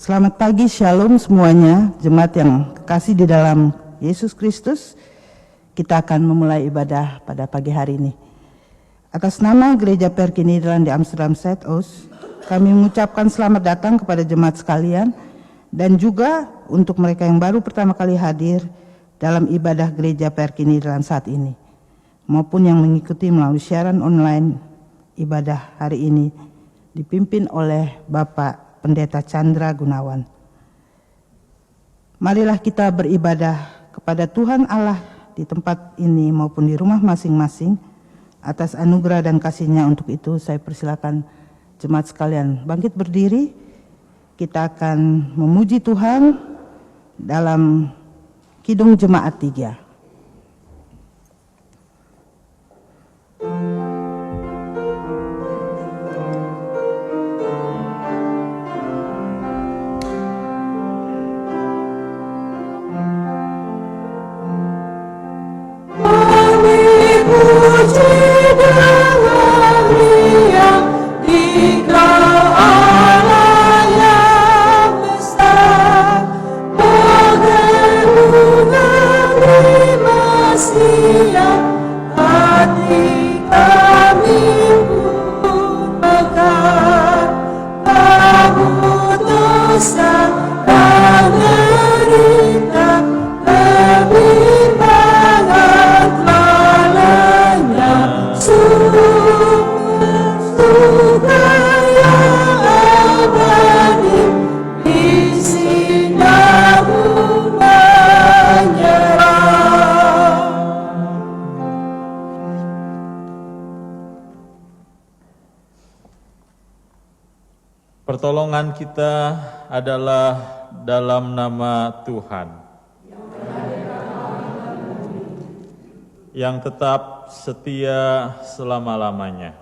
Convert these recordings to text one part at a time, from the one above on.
Selamat pagi, shalom semuanya, jemaat yang kekasih di dalam Yesus Kristus. Kita akan memulai ibadah pada pagi hari ini. Atas nama Gereja Perkiniran di Amsterdam Zuidoost, kami mengucapkan selamat datang kepada jemaat sekalian dan juga untuk mereka yang baru pertama kali hadir dalam ibadah Gereja Perkiniran saat ini, maupun yang mengikuti melalui siaran online ibadah hari ini dipimpin oleh Bapak Pendeta Chandra Gunawan. Marilah kita beribadah kepada Tuhan Allah di tempat ini maupun di rumah masing-masing atas anugerah dan kasih-Nya. Untuk itu saya persilakan jemaat sekalian bangkit berdiri. Kita akan memuji Tuhan dalam Kidung Jemaat 3. Pertolongan kita adalah dalam nama Tuhan, yang tetap setia selama-lamanya.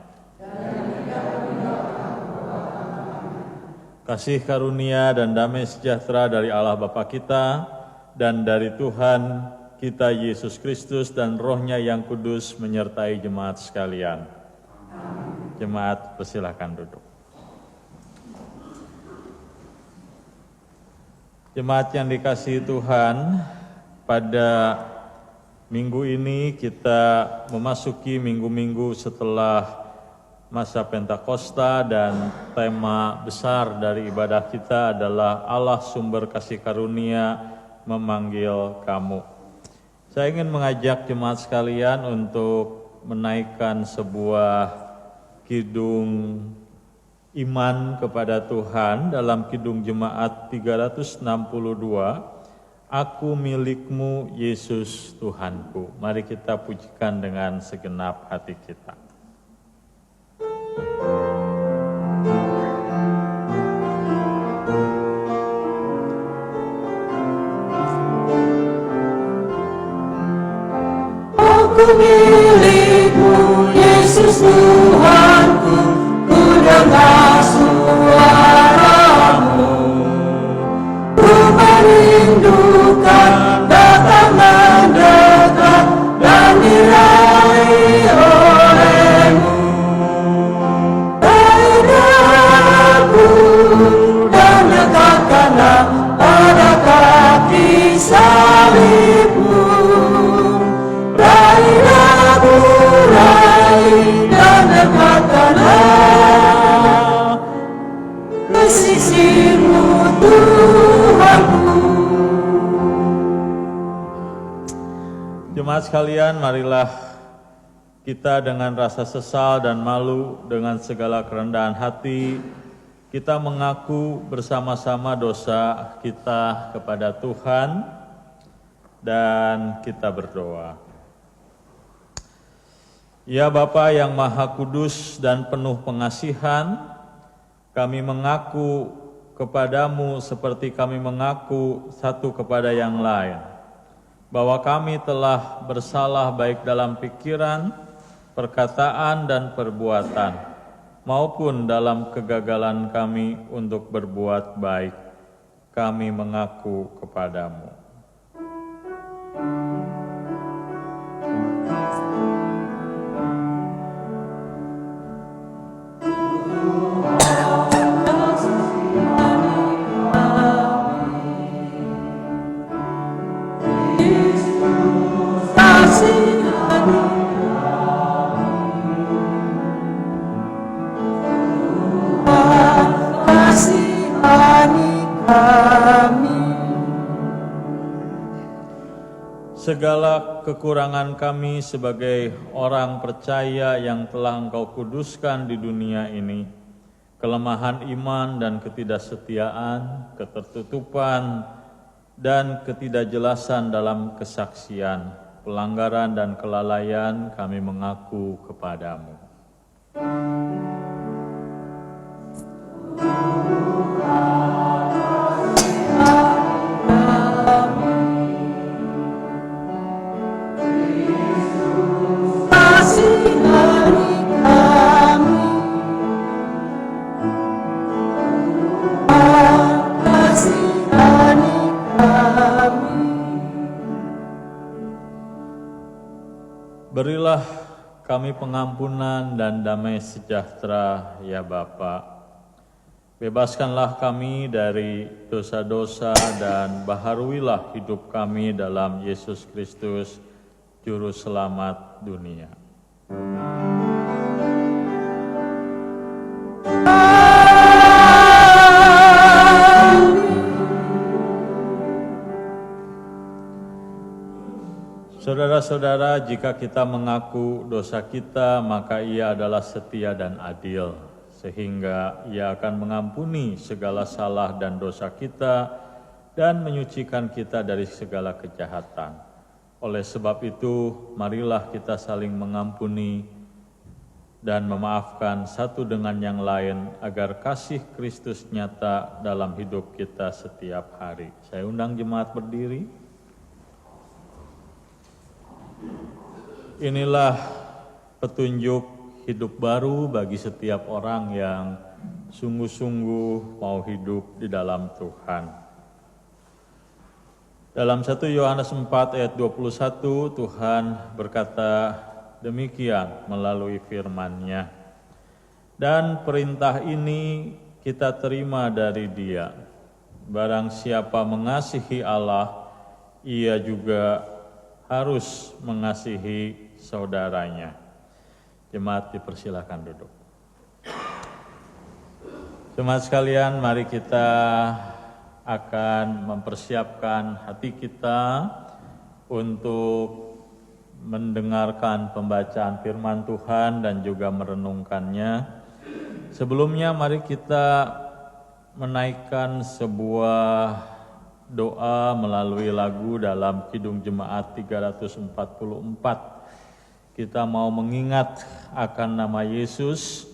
Kasih karunia dan damai sejahtera dari Allah Bapa kita dan dari Tuhan kita Yesus Kristus dan Roh-Nya yang kudus menyertai jemaat sekalian. Jemaat, persilakan duduk. Jemaat yang dikasihi Tuhan, pada minggu ini kita memasuki minggu-minggu setelah masa Pentakosta dan tema besar dari ibadah kita adalah Allah sumber kasih karunia memanggil kamu. Saya ingin mengajak jemaat sekalian untuk menaikkan sebuah kidung iman kepada Tuhan dalam Kidung Jemaat 362, Aku milikmu Yesus Tuhanku. Mari kita pujikan dengan segenap hati kita. Aku milikmu Yesus Tuhanku, ku dengar suaramu, ku merindukan datang mendekat dan diraih olehmu. Raih aku dan dekatkanlah pada kaki salibmu. Raih aku, raih dan dekatkanlah ke sisimu Tuhanku. Jemaat sekalian, marilah kita dengan rasa sesal dan malu, dengan segala kerendahan hati, kita mengaku bersama-sama dosa kita kepada Tuhan dan kita berdoa. Ya Bapa yang Maha Kudus dan penuh pengasihan, kami mengaku kepadamu seperti kami mengaku satu kepada yang lain, bahwa kami telah bersalah baik dalam pikiran, perkataan, dan perbuatan, maupun dalam kegagalan kami untuk berbuat baik. Kami mengaku kepadamu. segala kekurangan kami sebagai orang percaya yang telah Engkau kuduskan di dunia ini, kelemahan iman dan ketidaksetiaan, ketertutupan, dan ketidakjelasan dalam kesaksian, pelanggaran dan kelalaian kami mengaku kepadamu. Berilah kami pengampunan dan damai sejahtera, ya Bapa. Bebaskanlah kami dari dosa-dosa dan baharuilah hidup kami dalam Yesus Kristus, Juru Selamat dunia. Saudara-saudara, jika kita mengaku dosa kita, maka Ia adalah setia dan adil, sehingga Ia akan mengampuni segala salah dan dosa kita dan menyucikan kita dari segala kejahatan. Oleh sebab itu, marilah kita saling mengampuni dan memaafkan satu dengan yang lain, agar kasih Kristus nyata dalam hidup kita setiap hari. Saya undang jemaat berdiri. Inilah petunjuk hidup baru bagi setiap orang yang sungguh-sungguh mau hidup di dalam Tuhan. Dalam 1 Yohanes 4 ayat 21, Tuhan berkata demikian melalui firman-Nya. Dan perintah ini kita terima dari Dia. Barang siapa mengasihi Allah, ia juga harus mengasihi saudaranya. Jemaat dipersilakan duduk. Jemaat sekalian, mari kita akan mempersiapkan hati kita untuk mendengarkan pembacaan firman Tuhan dan juga merenungkannya. Sebelumnya mari kita menaikkan sebuah doa melalui lagu dalam Kidung Jemaat 344. Kita mau mengingat akan nama Yesus,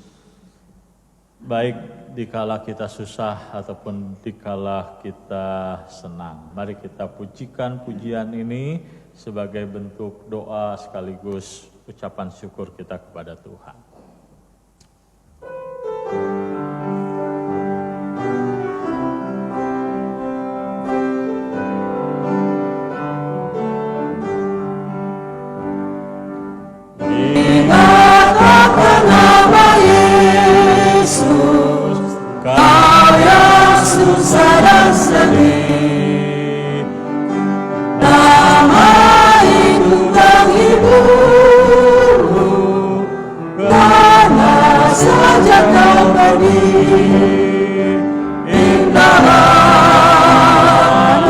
baik dikala kita susah ataupun dikala kita senang. Mari kita pujikan pujian ini sebagai bentuk doa sekaligus ucapan syukur kita kepada Tuhan. Susah dan sedih, nama itu menghiburmu, karena saja kau pergi. Indahlah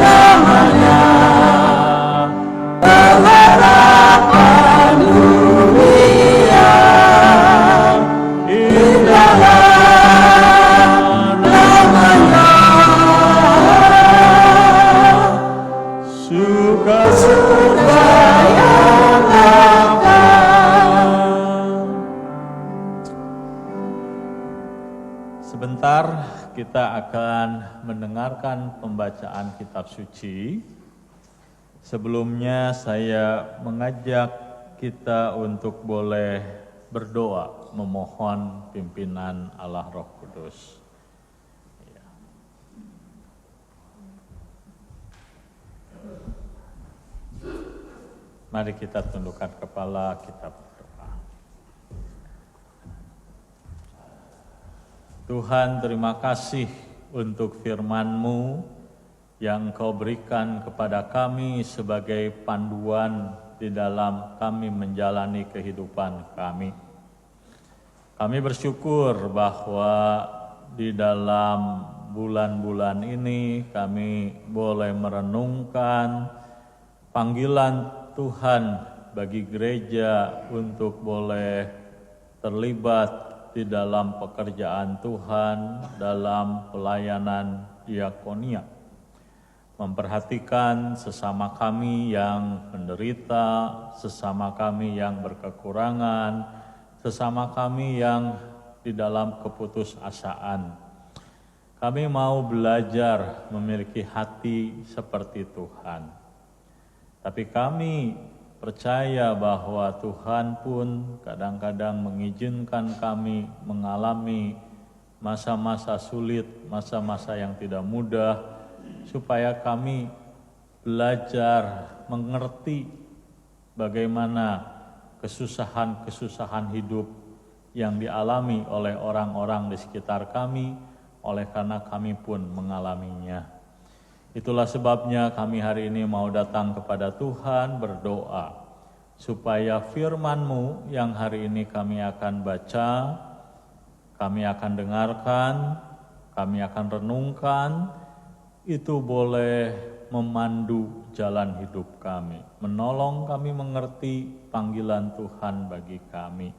namanya, pengharapan dunia. Indahlah Sebentar kita akan mendengarkan pembacaan kitab suci. Sebelumnya saya mengajak kita untuk boleh berdoa memohon pimpinan Allah Roh Kudus. Mari kita tundukkan kepala, kita berdoa. Tuhan, terima kasih untuk firman-Mu yang Engkau berikan kepada kami sebagai panduan di dalam kami menjalani kehidupan kami. Kami bersyukur bahwa di dalam bulan-bulan ini kami boleh merenungkan panggilan Tuhan bagi gereja untuk boleh terlibat di dalam pekerjaan Tuhan, dalam pelayanan diakonia. Memperhatikan sesama kami yang menderita, sesama kami yang berkekurangan, sesama kami yang di dalam keputusasaan. Kami mau belajar memiliki hati seperti Tuhan. Tapi kami percaya bahwa Tuhan pun kadang-kadang mengizinkan kami mengalami masa-masa sulit, masa-masa yang tidak mudah, supaya kami belajar mengerti bagaimana kesusahan-kesusahan hidup yang dialami oleh orang-orang di sekitar kami, oleh karena kami pun mengalaminya. Itulah sebabnya kami hari ini mau datang kepada Tuhan berdoa, supaya firman-Mu yang hari ini kami akan baca, kami akan dengarkan, kami akan renungkan, itu boleh memandu jalan hidup kami, menolong kami mengerti panggilan Tuhan bagi kami.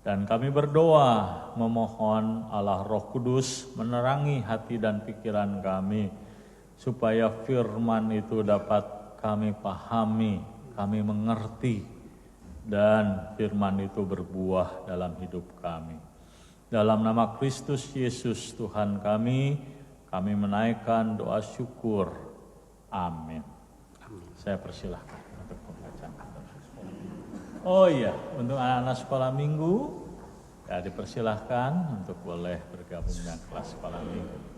Dan kami berdoa memohon Allah Roh Kudus menerangi hati dan pikiran kami, supaya firman itu dapat kami pahami, kami mengerti, dan firman itu berbuah dalam hidup kami. Dalam nama Kristus Yesus Tuhan kami menaikkan doa syukur. Amin. Saya persilahkan untuk pembacaan. Oh iya, untuk anak-anak sekolah minggu, ya dipersilahkan untuk boleh bergabung dengan kelas sekolah minggu.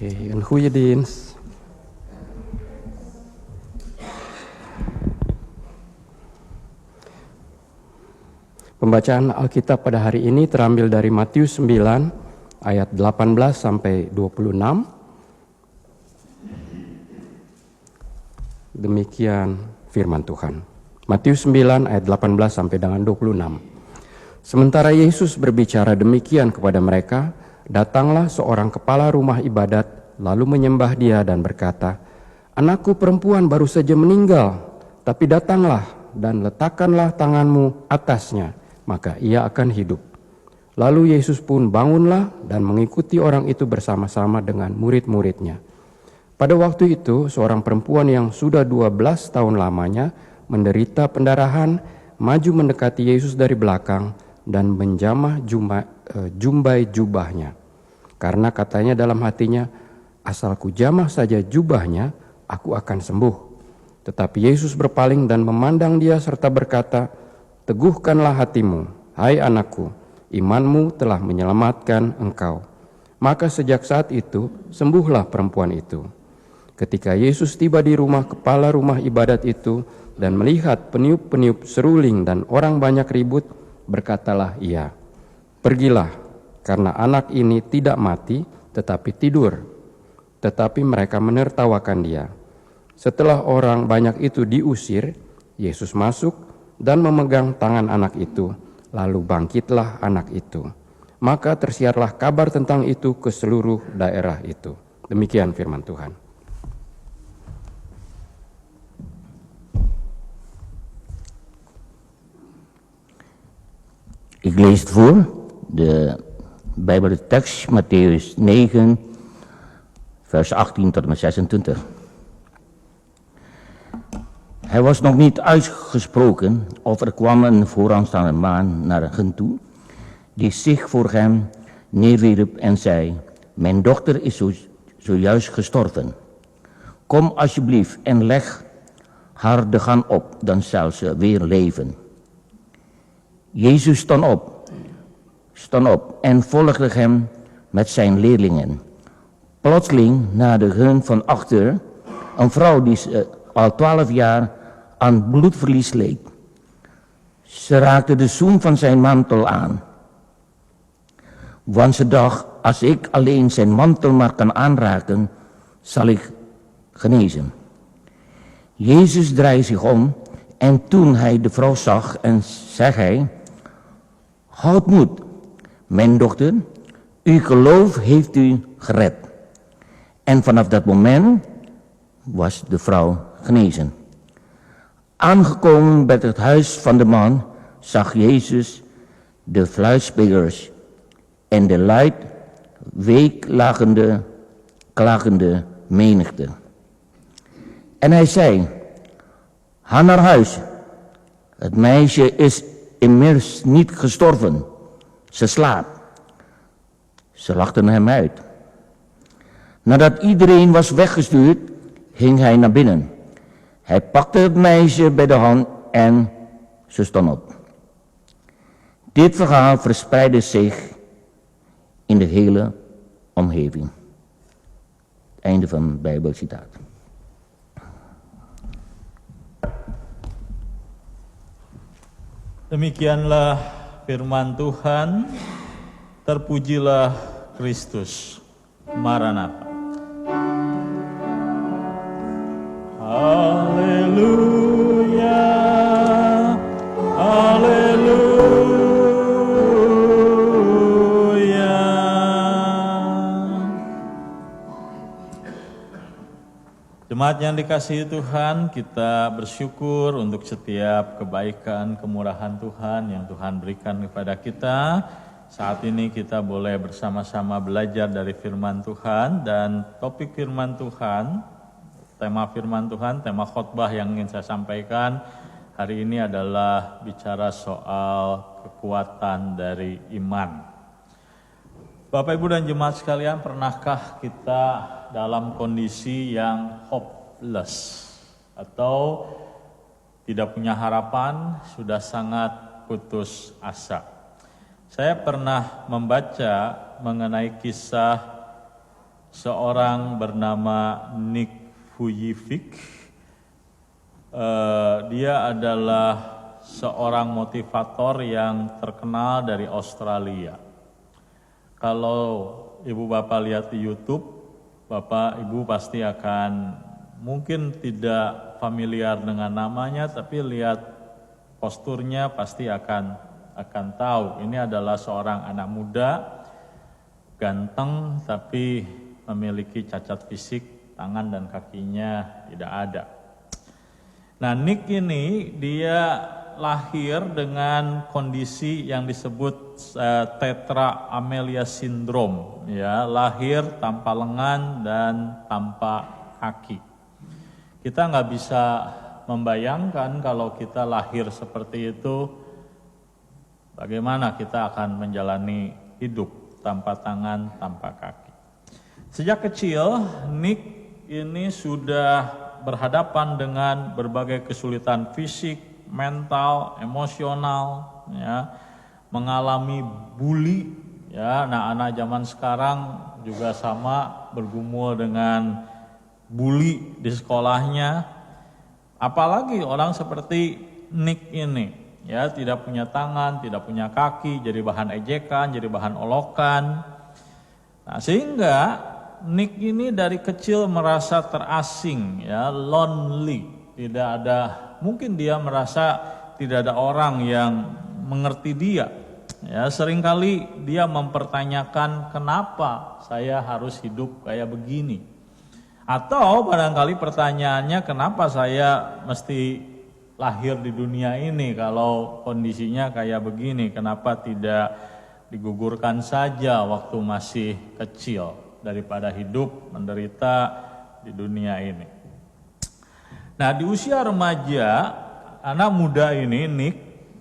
Een goede dienst. Pembacaan Alkitab pada hari ini terambil dari Matius 9 ayat 18 sampai 26. Demikian firman Tuhan. Matius 9 ayat 18 sampai dengan 26. Sementara Yesus berbicara demikian kepada mereka, datanglah seorang kepala rumah ibadat, lalu menyembah dia dan berkata, "Anakku perempuan baru saja meninggal, tapi datanglah dan letakkanlah tanganmu atasnya, maka ia akan hidup." Lalu Yesus pun bangunlah dan mengikuti orang itu bersama-sama dengan murid-muridnya. Pada waktu itu, seorang perempuan yang sudah 12 tahun lamanya menderita pendarahan, maju mendekati Yesus dari belakang dan menjamah jumbai jubahnya. Karena katanya dalam hatinya, "Asal ku jamah saja jubahnya, aku akan sembuh." Tetapi Yesus berpaling dan memandang dia serta berkata, "Teguhkanlah hatimu, hai anakku, imanmu telah menyelamatkan engkau." Maka sejak saat itu, sembuhlah perempuan itu. Ketika Yesus tiba di rumah kepala rumah ibadat itu dan melihat peniup-peniup seruling dan orang banyak ribut, berkatalah ia, "Pergilah, karena anak ini tidak mati, tetapi tidur." Tetapi mereka menertawakan dia. Setelah orang banyak itu diusir, Yesus masuk dan memegang tangan anak itu, lalu bangkitlah anak itu. Maka tersiarlah kabar tentang itu ke seluruh daerah itu. Demikian firman Tuhan. Ik lees het voor, de Bijbeltekst, Matthäus 9, vers 18 tot en met 26. Hij was nog niet uitgesproken of er kwam een vooraanstaande man naar hen toe, die zich voor hem neerwierp en zei, "Mijn dochter is zojuist gestorven. Kom alsjeblieft en leg haar de gang op, dan zal ze weer leven." Jezus stond op en volgde hem met zijn leerlingen. Plotseling naderde hun van achter een vrouw die al 12 jaar aan bloedverlies leed. Ze raakte de zoem van zijn mantel aan. Want ze dacht, als ik alleen zijn mantel maar kan aanraken, zal ik genezen. Jezus draaide zich om en toen hij de vrouw zag en zei hij, houd moed, mijn dochter, uw geloof heeft u gered. En vanaf dat moment was de vrouw genezen. Aangekomen bij het huis van de man zag Jezus de fluitspelers en de luid klagende menigte. En hij zei, ga naar huis. Het meisje is immers niet gestorven. Ze slaapt. Ze lachten hem uit. Nadat iedereen was weggestuurd, ging hij naar binnen. Hij pakte het meisje bij de hand en ze stond op. Dit verhaal verspreidde zich in de hele omgeving. Einde van het Bijbelcitaat. Demikianlah firman Tuhan, terpujilah Kristus. Maranatha. Haleluya, haleluya. Jemaat yang dikasihi Tuhan, kita bersyukur untuk setiap kebaikan, kemurahan Tuhan yang Tuhan berikan kepada kita. Saat ini kita boleh bersama-sama belajar dari firman Tuhan, dan topik firman Tuhan, tema firman Tuhan, tema khotbah yang ingin saya sampaikan hari ini adalah bicara soal kekuatan dari iman. Bapak, Ibu, dan jemaat sekalian, pernahkah kita dalam kondisi yang hopeless atau tidak punya harapan, sudah sangat putus asa? Saya pernah membaca mengenai kisah seorang bernama Nick Vujicic. Dia adalah seorang motivator yang terkenal dari Australia. Kalau Ibu Bapak lihat di YouTube, Bapak Ibu pasti akan mungkin tidak familiar dengan namanya, tapi lihat posturnya pasti akan tahu. Ini adalah seorang anak muda, ganteng tapi memiliki cacat fisik, tangan dan kakinya tidak ada. Nah, Nick ini dia lahir dengan kondisi yang disebut tetra amelia syndrome, ya, lahir tanpa lengan dan tanpa kaki. Kita nggak bisa membayangkan kalau kita lahir seperti itu, bagaimana kita akan menjalani hidup tanpa tangan, tanpa kaki. Sejak kecil, Nick ini sudah berhadapan dengan berbagai kesulitan fisik, mental, emosional, ya, mengalami bully, ya. Anak-anak zaman sekarang juga sama, bergumul dengan bully di sekolahnya. Apalagi orang seperti Nick ini, ya, tidak punya tangan, tidak punya kaki, jadi bahan ejekan, jadi bahan olokan. Nah, sehingga Nick ini dari kecil merasa terasing, ya, lonely. Tidak ada, mungkin dia merasa tidak ada orang yang mengerti dia. Ya, seringkali dia mempertanyakan kenapa saya harus hidup kayak begini. Atau barangkali pertanyaannya kenapa saya mesti lahir di dunia ini kalau kondisinya kayak begini, kenapa tidak digugurkan saja waktu masih kecil daripada hidup menderita di dunia ini. Nah, di usia remaja, anak muda ini, Nick,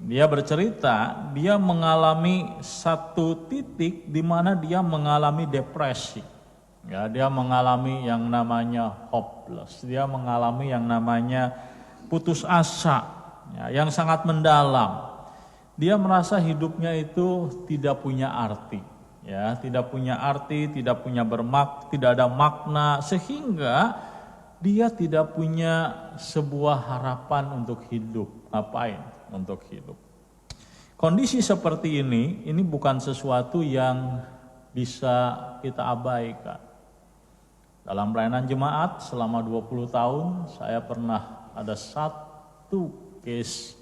dia bercerita, dia mengalami satu titik di mana dia mengalami depresi. Ya, dia mengalami yang namanya hopeless, dia mengalami yang namanya putus asa, ya, yang sangat mendalam. Dia merasa hidupnya itu tidak punya arti, ya, tidak punya arti, tidak ada makna, sehingga dia tidak punya sebuah harapan untuk hidup. Ngapain untuk hidup? Kondisi seperti ini bukan sesuatu yang bisa kita abaikan. Dalam pelayanan jemaat selama 20 tahun, saya pernah ada satu case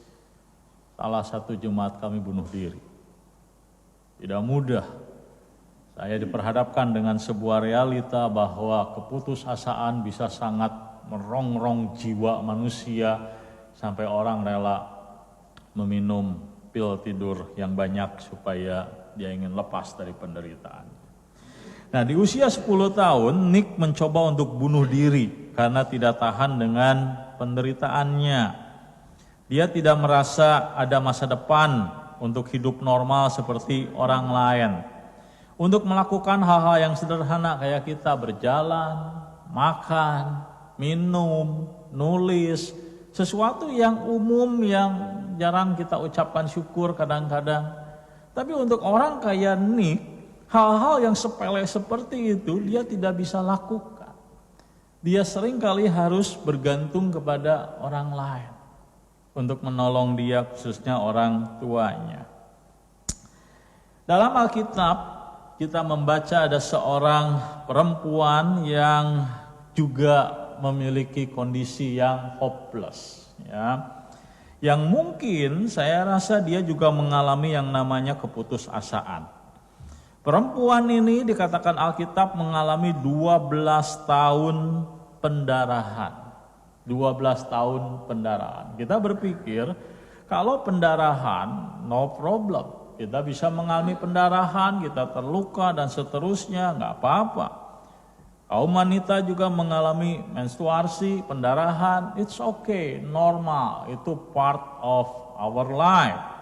salah satu jemaat kami bunuh diri. Tidak mudah. Saya diperhadapkan dengan sebuah realita bahwa keputusasaan bisa sangat merongrong jiwa manusia sampai orang rela meminum pil tidur yang banyak supaya dia ingin lepas dari penderitaan. Nah, di usia 10 tahun Nick mencoba untuk bunuh diri karena tidak tahan dengan penderitaannya. Dia tidak merasa ada masa depan untuk hidup normal seperti orang lain. Untuk melakukan hal-hal yang sederhana kayak kita berjalan, makan, minum, nulis, sesuatu yang umum yang jarang kita ucapkan syukur kadang-kadang. Tapi untuk orang kayak Nick, hal-hal yang sepele seperti itu dia tidak bisa lakukan. Dia seringkali harus bergantung kepada orang lain untuk menolong dia, khususnya orang tuanya. Dalam Alkitab kita membaca ada seorang perempuan yang juga memiliki kondisi yang hopeless, ya. Yang mungkin saya rasa dia juga mengalami yang namanya keputusasaan. Perempuan ini dikatakan Alkitab mengalami 12 tahun pendarahan. 12 tahun pendarahan. Kita berpikir kalau pendarahan no problem. Kita bisa mengalami pendarahan, kita terluka dan seterusnya, nggak apa-apa. Kaum wanita juga mengalami menstruasi, pendarahan, it's okay, normal, itu part of our life.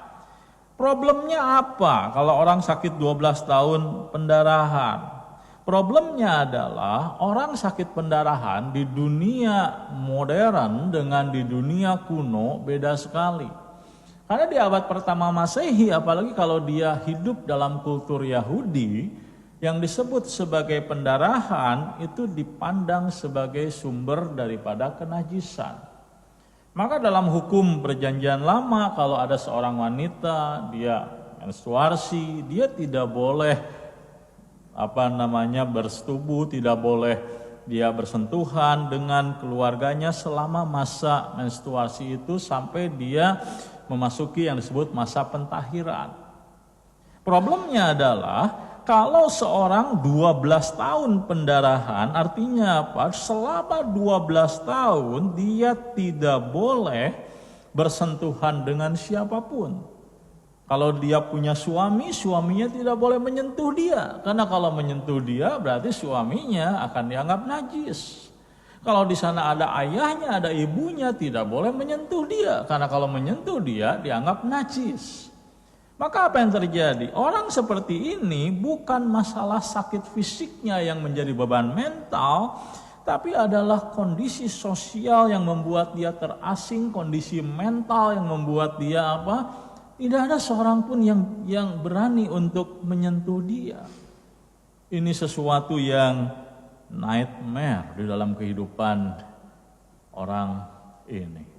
Problemnya apa kalau orang sakit 12 tahun pendarahan? Problemnya adalah orang sakit pendarahan di dunia modern dengan di dunia kuno beda sekali. Karena di abad pertama Masehi, apalagi kalau dia hidup dalam kultur Yahudi, yang disebut sebagai pendarahan itu dipandang sebagai sumber daripada kenajisan. Maka dalam hukum perjanjian lama, kalau ada seorang wanita, dia menstruasi, dia tidak boleh bersetubuh, tidak boleh dia bersentuhan dengan keluarganya selama masa menstruasi itu sampai dia memasuki yang disebut masa pentahiran. Problemnya adalah kalau seorang 12 tahun pendarahan, artinya apa? Selama 12 tahun dia tidak boleh bersentuhan dengan siapapun. Kalau dia punya suami, suaminya tidak boleh menyentuh dia. Karena kalau menyentuh dia berarti suaminya akan dianggap najis. Kalau di sana ada ayahnya, ada ibunya, tidak boleh menyentuh dia. Karena kalau menyentuh dia, dianggap najis. Maka apa yang terjadi? Orang seperti ini bukan masalah sakit fisiknya yang menjadi beban mental, tapi adalah kondisi sosial yang membuat dia terasing, kondisi mental yang membuat dia apa? Tidak ada seorang pun yang berani untuk menyentuh dia. Ini sesuatu yang nightmare di dalam kehidupan orang ini.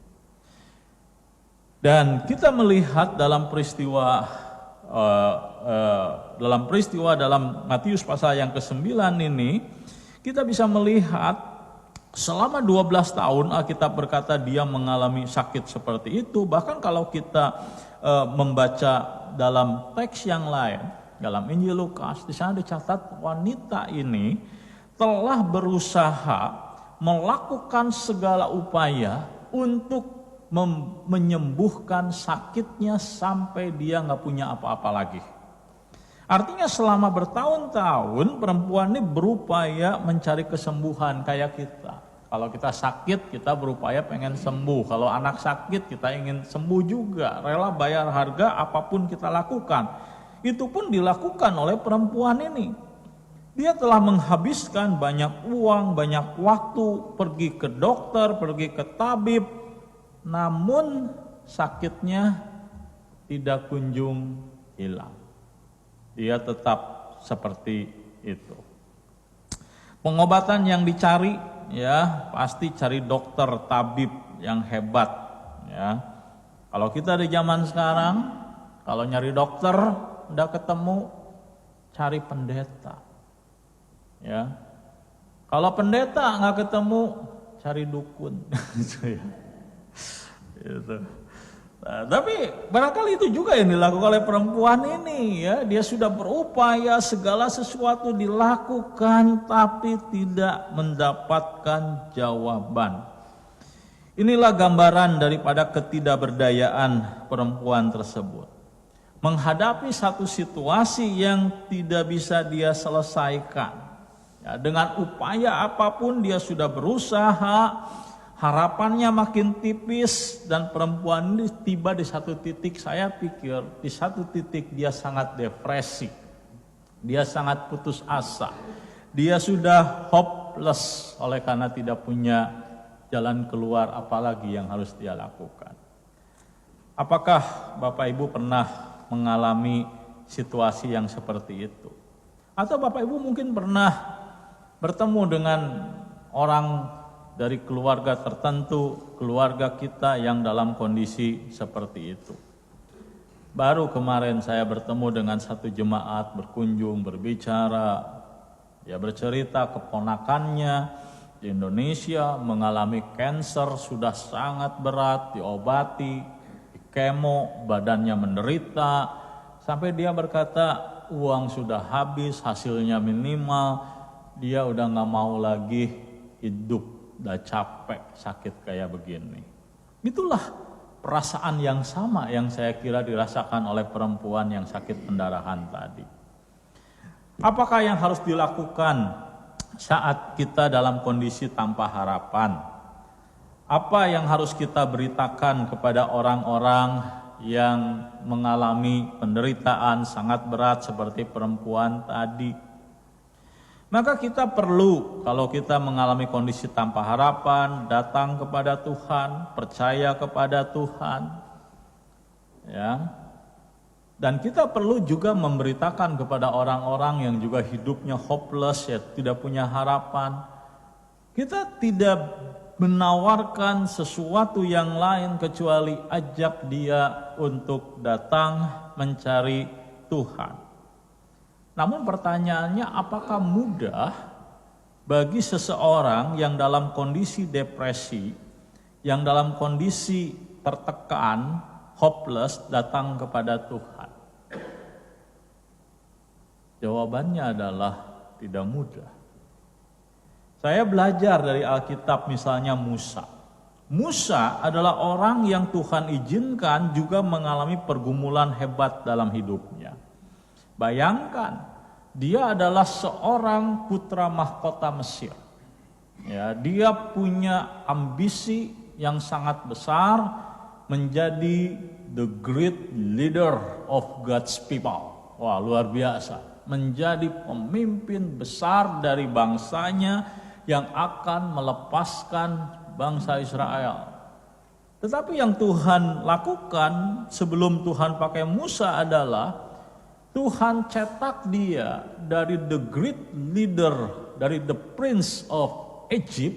Dan kita melihat dalam peristiwa dalam Matius pasal yang ke-9 ini, kita bisa melihat selama 12 tahun Alkitab berkata dia mengalami sakit seperti itu. Bahkan kalau kita membaca dalam teks yang lain, dalam Injil Lukas, di sana dicatat wanita ini telah berusaha melakukan segala upaya untuk menyembuhkan sakitnya sampai dia nggak punya apa-apa lagi. Artinya selama bertahun-tahun perempuan ini berupaya mencari kesembuhan kayak kita. Kalau kita sakit kita berupaya pengen sembuh. Kalau anak sakit kita ingin sembuh juga. Rela bayar harga apapun kita lakukan. Itu pun dilakukan oleh perempuan ini. Dia telah menghabiskan banyak uang, banyak waktu, pergi ke dokter, pergi ke tabib, namun sakitnya tidak kunjung hilang. Dia tetap seperti itu. Pengobatan yang dicari, ya pasti cari dokter, tabib yang hebat. Ya, kalau kita di zaman sekarang, kalau nyari dokter, udah ketemu, cari pendeta. Ya, Kalau pendeta nggak ketemu, cari dukun. Gitu. Nah, tapi barangkali itu juga yang dilakukan oleh perempuan ini ya. Dia sudah berupaya segala sesuatu dilakukan tapi tidak mendapatkan jawaban. Inilah gambaran daripada ketidakberdayaan perempuan tersebut. Menghadapi satu situasi yang tidak bisa dia selesaikan. Ya, dengan upaya apapun dia sudah berusaha, harapannya makin tipis dan perempuan ini tiba di satu titik, saya pikir di satu titik dia sangat depresi. Dia sangat putus asa. Dia sudah hopeless oleh karena tidak punya jalan keluar apalagi yang harus dia lakukan. Apakah Bapak Ibu pernah mengalami situasi yang seperti itu? Atau Bapak Ibu mungkin pernah bertemu dengan orang dari keluarga tertentu, keluarga kita yang dalam kondisi seperti itu. Baru kemarin saya bertemu dengan satu jemaat, berkunjung, berbicara, dia bercerita keponakannya di Indonesia mengalami kanker sudah sangat berat, diobati, di kemo, badannya menderita, sampai dia berkata uang sudah habis, hasilnya minimal, dia udah gak mau lagi hidup. Udah capek, sakit kayak begini. Itulah perasaan yang sama yang saya kira dirasakan oleh perempuan yang sakit pendarahan tadi. Apakah yang harus dilakukan saat kita dalam kondisi tanpa harapan? Apa yang harus kita beritakan kepada orang-orang yang mengalami penderitaan sangat berat seperti perempuan tadi? Maka kita perlu, kalau kita mengalami kondisi tanpa harapan, datang kepada Tuhan, percaya kepada Tuhan, ya. Dan kita perlu juga memberitakan kepada orang-orang yang juga hidupnya hopeless, ya, tidak punya harapan. Kita tidak menawarkan sesuatu yang lain kecuali ajak dia untuk datang mencari Tuhan. Namun pertanyaannya, apakah mudah bagi seseorang yang dalam kondisi depresi, yang dalam kondisi tertekan, hopeless, datang kepada Tuhan? Jawabannya adalah tidak mudah. Saya belajar dari Alkitab misalnya Musa. Musa adalah orang yang Tuhan izinkan juga mengalami pergumulan hebat dalam hidupnya. Bayangkan, dia adalah seorang putra mahkota Mesir. Ya, dia punya ambisi yang sangat besar menjadi the great leader of God's people. Wah, luar biasa. Menjadi pemimpin besar dari bangsanya yang akan melepaskan bangsa Israel. Tetapi yang Tuhan lakukan sebelum Tuhan pakai Musa adalah Tuhan cetak dia dari the great leader, dari the prince of Egypt,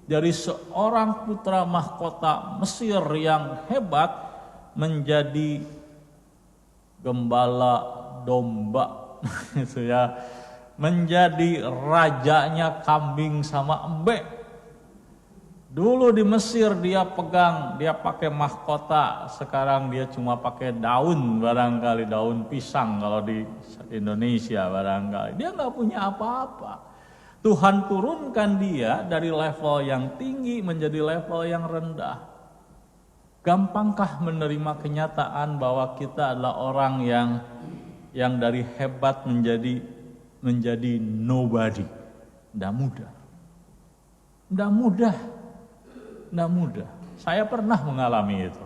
dari seorang putra mahkota Mesir yang hebat menjadi gembala domba, gitu ya, menjadi rajanya kambing sama embe. Dulu di Mesir dia pegang, dia pakai mahkota, sekarang dia cuma pakai daun barangkali, daun pisang kalau di Indonesia barangkali. Dia nggak punya apa-apa. Tuhan turunkan dia dari level yang tinggi menjadi level yang rendah. Gampangkah menerima kenyataan bahwa kita adalah orang yang dari hebat menjadi nobody? Nggak mudah. Nggak mudah. Nggak mudah. Saya pernah mengalami itu.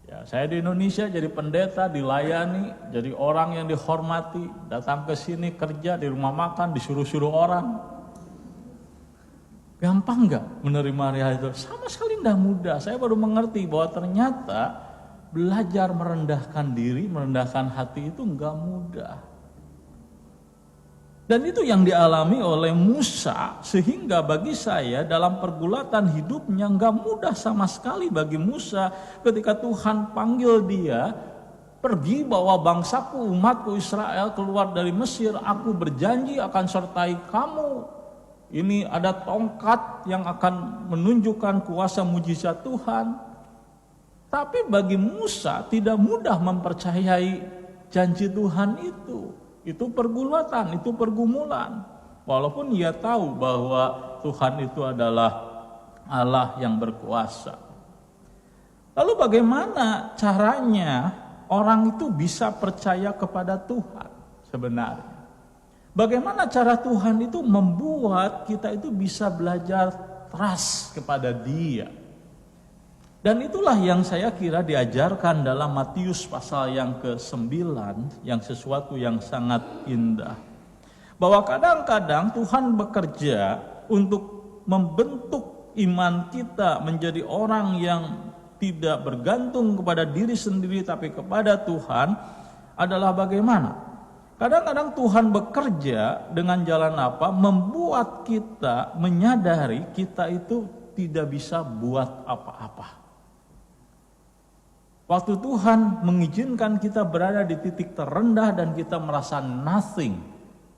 Ya, saya di Indonesia jadi pendeta, dilayani, jadi orang yang dihormati, datang ke sini kerja di rumah makan, disuruh-suruh orang. Gampang nggak menerima realita itu? Sama sekali nggak mudah. Saya baru mengerti bahwa ternyata belajar merendahkan diri, merendahkan hati itu nggak mudah. Dan itu yang dialami oleh Musa, sehingga bagi saya dalam pergulatan hidupnya nggak mudah sama sekali bagi Musa ketika Tuhan panggil dia, pergi bawa bangsaku, umatku Israel keluar dari Mesir, aku berjanji akan sertai kamu. ini ada tongkat yang akan menunjukkan kuasa mujizat Tuhan. Tapi bagi Musa tidak mudah mempercayai janji Tuhan itu. Itu pergulatan, itu pergumulan. Walaupun ia tahu bahwa Tuhan itu adalah Allah yang berkuasa. Lalu bagaimana caranya orang itu bisa percaya kepada Tuhan sebenarnya? Bagaimana cara Tuhan itu membuat kita itu bisa belajar trust kepada Dia? Dan itulah yang saya kira diajarkan dalam Matius pasal yang ke-9, yang sesuatu yang sangat indah. Bahwa kadang-kadang Tuhan bekerja untuk membentuk iman kita menjadi orang yang tidak bergantung kepada diri sendiri tapi kepada Tuhan adalah bagaimana? Kadang-kadang Tuhan bekerja dengan jalan apa? Membuat kita menyadari kita itu tidak bisa buat apa-apa. Waktu Tuhan mengizinkan kita berada di titik terendah dan kita merasa nothing,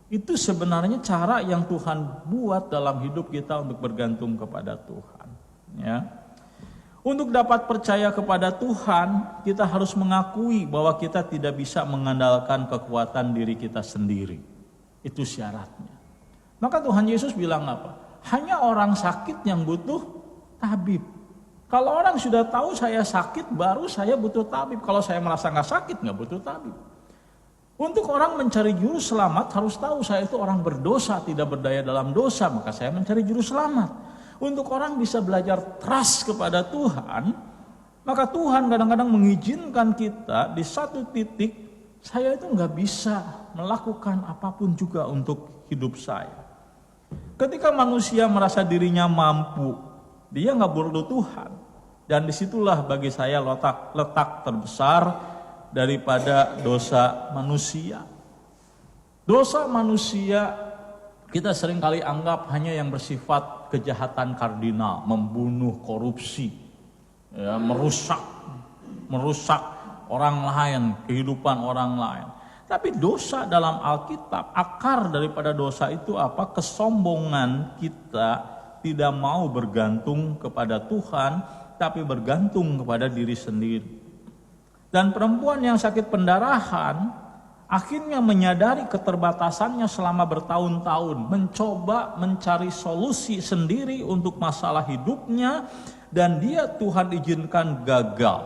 itu sebenarnya cara yang Tuhan buat dalam hidup kita untuk bergantung kepada Tuhan. Ya. Untuk dapat percaya kepada Tuhan, kita harus mengakui bahwa kita tidak bisa mengandalkan kekuatan diri kita sendiri. Itu syaratnya. Maka Tuhan Yesus bilang apa? Hanya orang sakit yang butuh tabib. Kalau orang sudah tahu saya sakit, baru saya butuh tabib. Kalau saya merasa nggak sakit, nggak butuh tabib. Untuk orang mencari juru selamat harus tahu saya itu orang berdosa, tidak berdaya dalam dosa, maka saya mencari juru selamat. Untuk orang bisa belajar trust kepada Tuhan, maka Tuhan kadang-kadang mengizinkan kita di satu titik, saya itu nggak bisa melakukan apapun juga untuk hidup saya. Ketika manusia merasa dirinya mampu, dia nggak butuh Tuhan. Dan disitulah bagi saya letak terbesar daripada dosa manusia. Dosa manusia kita seringkali anggap hanya yang bersifat kejahatan kardinal, membunuh, korupsi, ya, merusak orang lain, kehidupan orang lain. Tapi dosa dalam Alkitab, akar daripada dosa itu apa? Kesombongan kita tidak mau bergantung kepada Tuhan, tapi bergantung kepada diri sendiri. Dan perempuan yang sakit pendarahan akhirnya menyadari keterbatasannya selama bertahun-tahun, mencoba mencari solusi sendiri untuk masalah hidupnya, dan dia Tuhan izinkan gagal.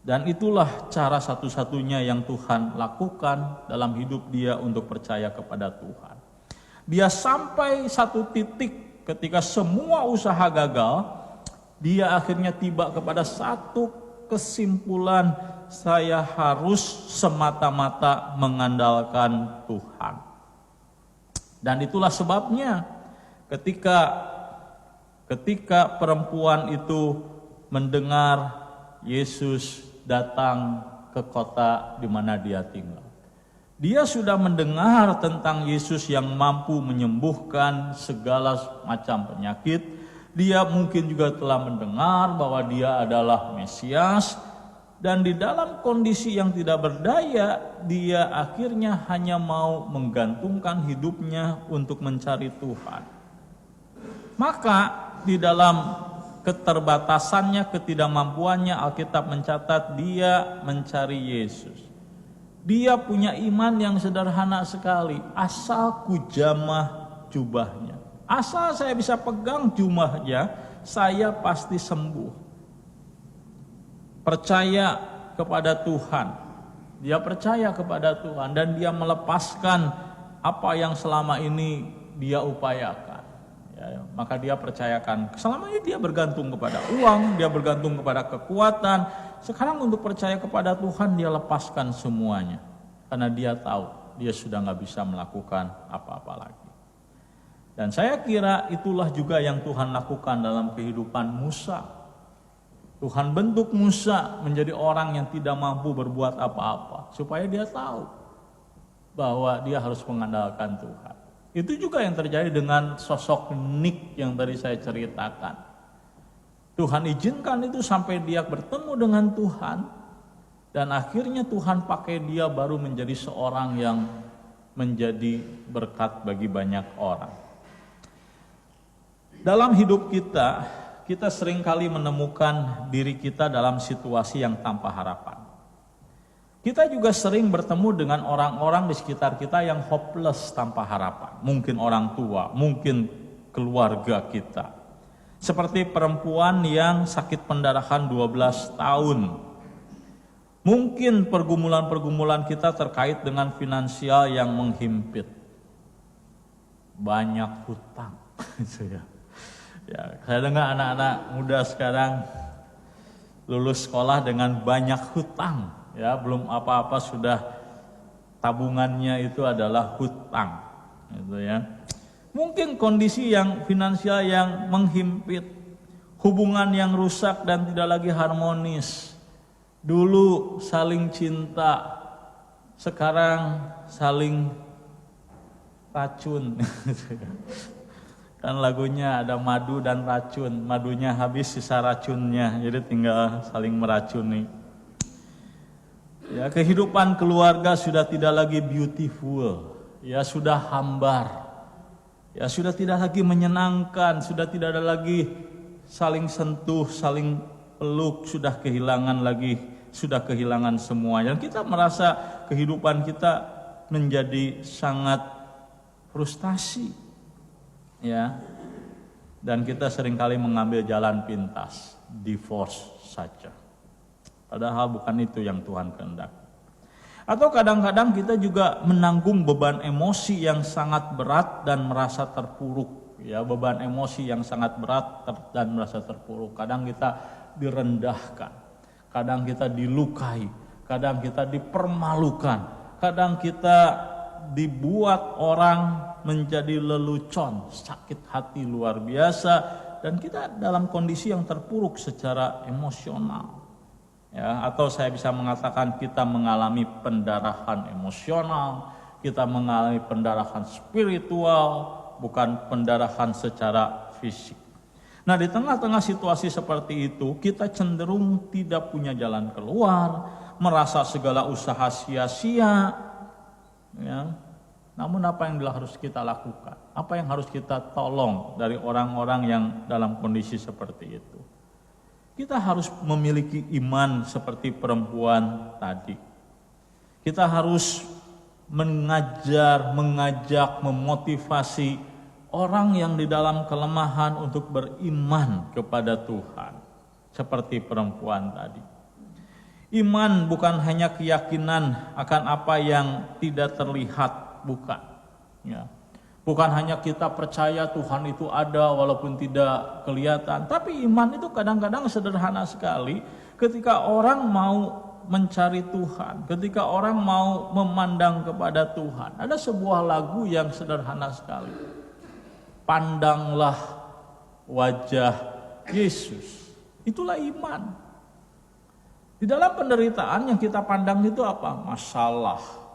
Dan itulah cara satu-satunya yang Tuhan lakukan dalam hidup dia untuk percaya kepada Tuhan. Dia sampai satu titik ketika semua usaha gagal, dia akhirnya tiba kepada satu kesimpulan, saya harus semata-mata mengandalkan Tuhan. Dan itulah sebabnya ketika perempuan itu mendengar Yesus datang ke kota di mana dia tinggal, dia sudah mendengar tentang Yesus yang mampu menyembuhkan segala macam penyakit. Dia mungkin juga telah mendengar bahwa dia adalah Mesias. Dan di dalam kondisi yang tidak berdaya, dia akhirnya hanya mau menggantungkan hidupnya untuk mencari Tuhan. Maka di dalam keterbatasannya, ketidakmampuannya, Alkitab mencatat dia mencari Yesus. Dia punya iman yang sederhana sekali, asal kujamah jubahnya. Asal saya bisa pegang jubahnya, saya pasti sembuh. Percaya kepada Tuhan. Dia percaya kepada Tuhan dan dia melepaskan apa yang selama ini dia upayakan. Ya, maka dia percayakan. Selama ini dia bergantung kepada uang, dia bergantung kepada kekuatan. Sekarang untuk percaya kepada Tuhan dia lepaskan semuanya. Karena dia tahu dia sudah nggak bisa melakukan apa-apa lagi. Dan saya kira itulah juga yang Tuhan lakukan dalam kehidupan Musa. Tuhan bentuk Musa menjadi orang yang tidak mampu berbuat apa-apa, supaya dia tahu bahwa dia harus mengandalkan Tuhan. Itu juga yang terjadi dengan sosok Nik yang tadi saya ceritakan. Tuhan izinkan itu sampai dia bertemu dengan Tuhan, dan akhirnya Tuhan pakai dia baru menjadi seorang yang menjadi berkat bagi banyak orang. dalam hidup kita seringkali menemukan diri kita dalam situasi yang tanpa harapan. Kita juga sering bertemu dengan orang-orang di sekitar kita yang hopeless, tanpa harapan. Mungkin orang tua, mungkin keluarga kita. Seperti perempuan yang sakit pendarahan 12 tahun. Mungkin pergumulan-pergumulan kita terkait dengan finansial yang menghimpit. Banyak hutang. Ya, saya dengar anak-anak muda sekarang lulus sekolah dengan banyak hutang. Ya, belum apa-apa sudah tabungannya itu adalah hutang. Gitu ya. Mungkin kondisi yang finansial yang menghimpit, hubungan yang rusak dan tidak lagi harmonis. Dulu saling cinta, sekarang saling racun. Kan lagunya ada madu dan racun, madunya habis sisa racunnya, jadi tinggal saling meracuni. Ya, kehidupan keluarga sudah tidak lagi beautiful, ya sudah hambar, ya sudah tidak lagi menyenangkan, sudah tidak ada lagi saling sentuh, saling peluk, sudah kehilangan semuanya. Dan kita merasa kehidupan kita menjadi sangat frustasi, ya. Dan kita seringkali mengambil jalan pintas, divorce saja. Padahal bukan itu yang Tuhan kehendaki. Atau kadang-kadang kita juga menanggung beban emosi yang sangat berat dan merasa terpuruk. Ya, beban emosi yang sangat berat dan merasa terpuruk. Kadang kita direndahkan, kadang kita dilukai, kadang kita dipermalukan, kadang kita dibuat orang menjadi lelucon, sakit hati luar biasa, dan kita dalam kondisi yang terpuruk secara emosional. Ya, atau saya bisa mengatakan kita mengalami pendarahan emosional, kita mengalami pendarahan spiritual, bukan pendarahan secara fisik. Nah, di tengah-tengah situasi seperti itu, kita cenderung tidak punya jalan keluar, merasa segala usaha sia-sia. Ya. Namun apa yang harus kita lakukan? Apa yang harus kita tolong dari orang-orang yang dalam kondisi seperti itu? Kita harus memiliki iman seperti perempuan tadi. Kita harus mengajak, memotivasi orang yang di dalam kelemahan untuk beriman kepada Tuhan. Seperti perempuan tadi. Iman bukan hanya keyakinan akan apa yang tidak terlihat, bukan. Ya. Bukan hanya kita percaya Tuhan itu ada walaupun tidak kelihatan. Tapi iman itu kadang-kadang sederhana sekali ketika orang mau mencari Tuhan. Ketika orang mau memandang kepada Tuhan. Ada sebuah lagu yang sederhana sekali. Pandanglah wajah Yesus. Itulah iman. Di dalam penderitaan yang kita pandang itu apa? Masalah.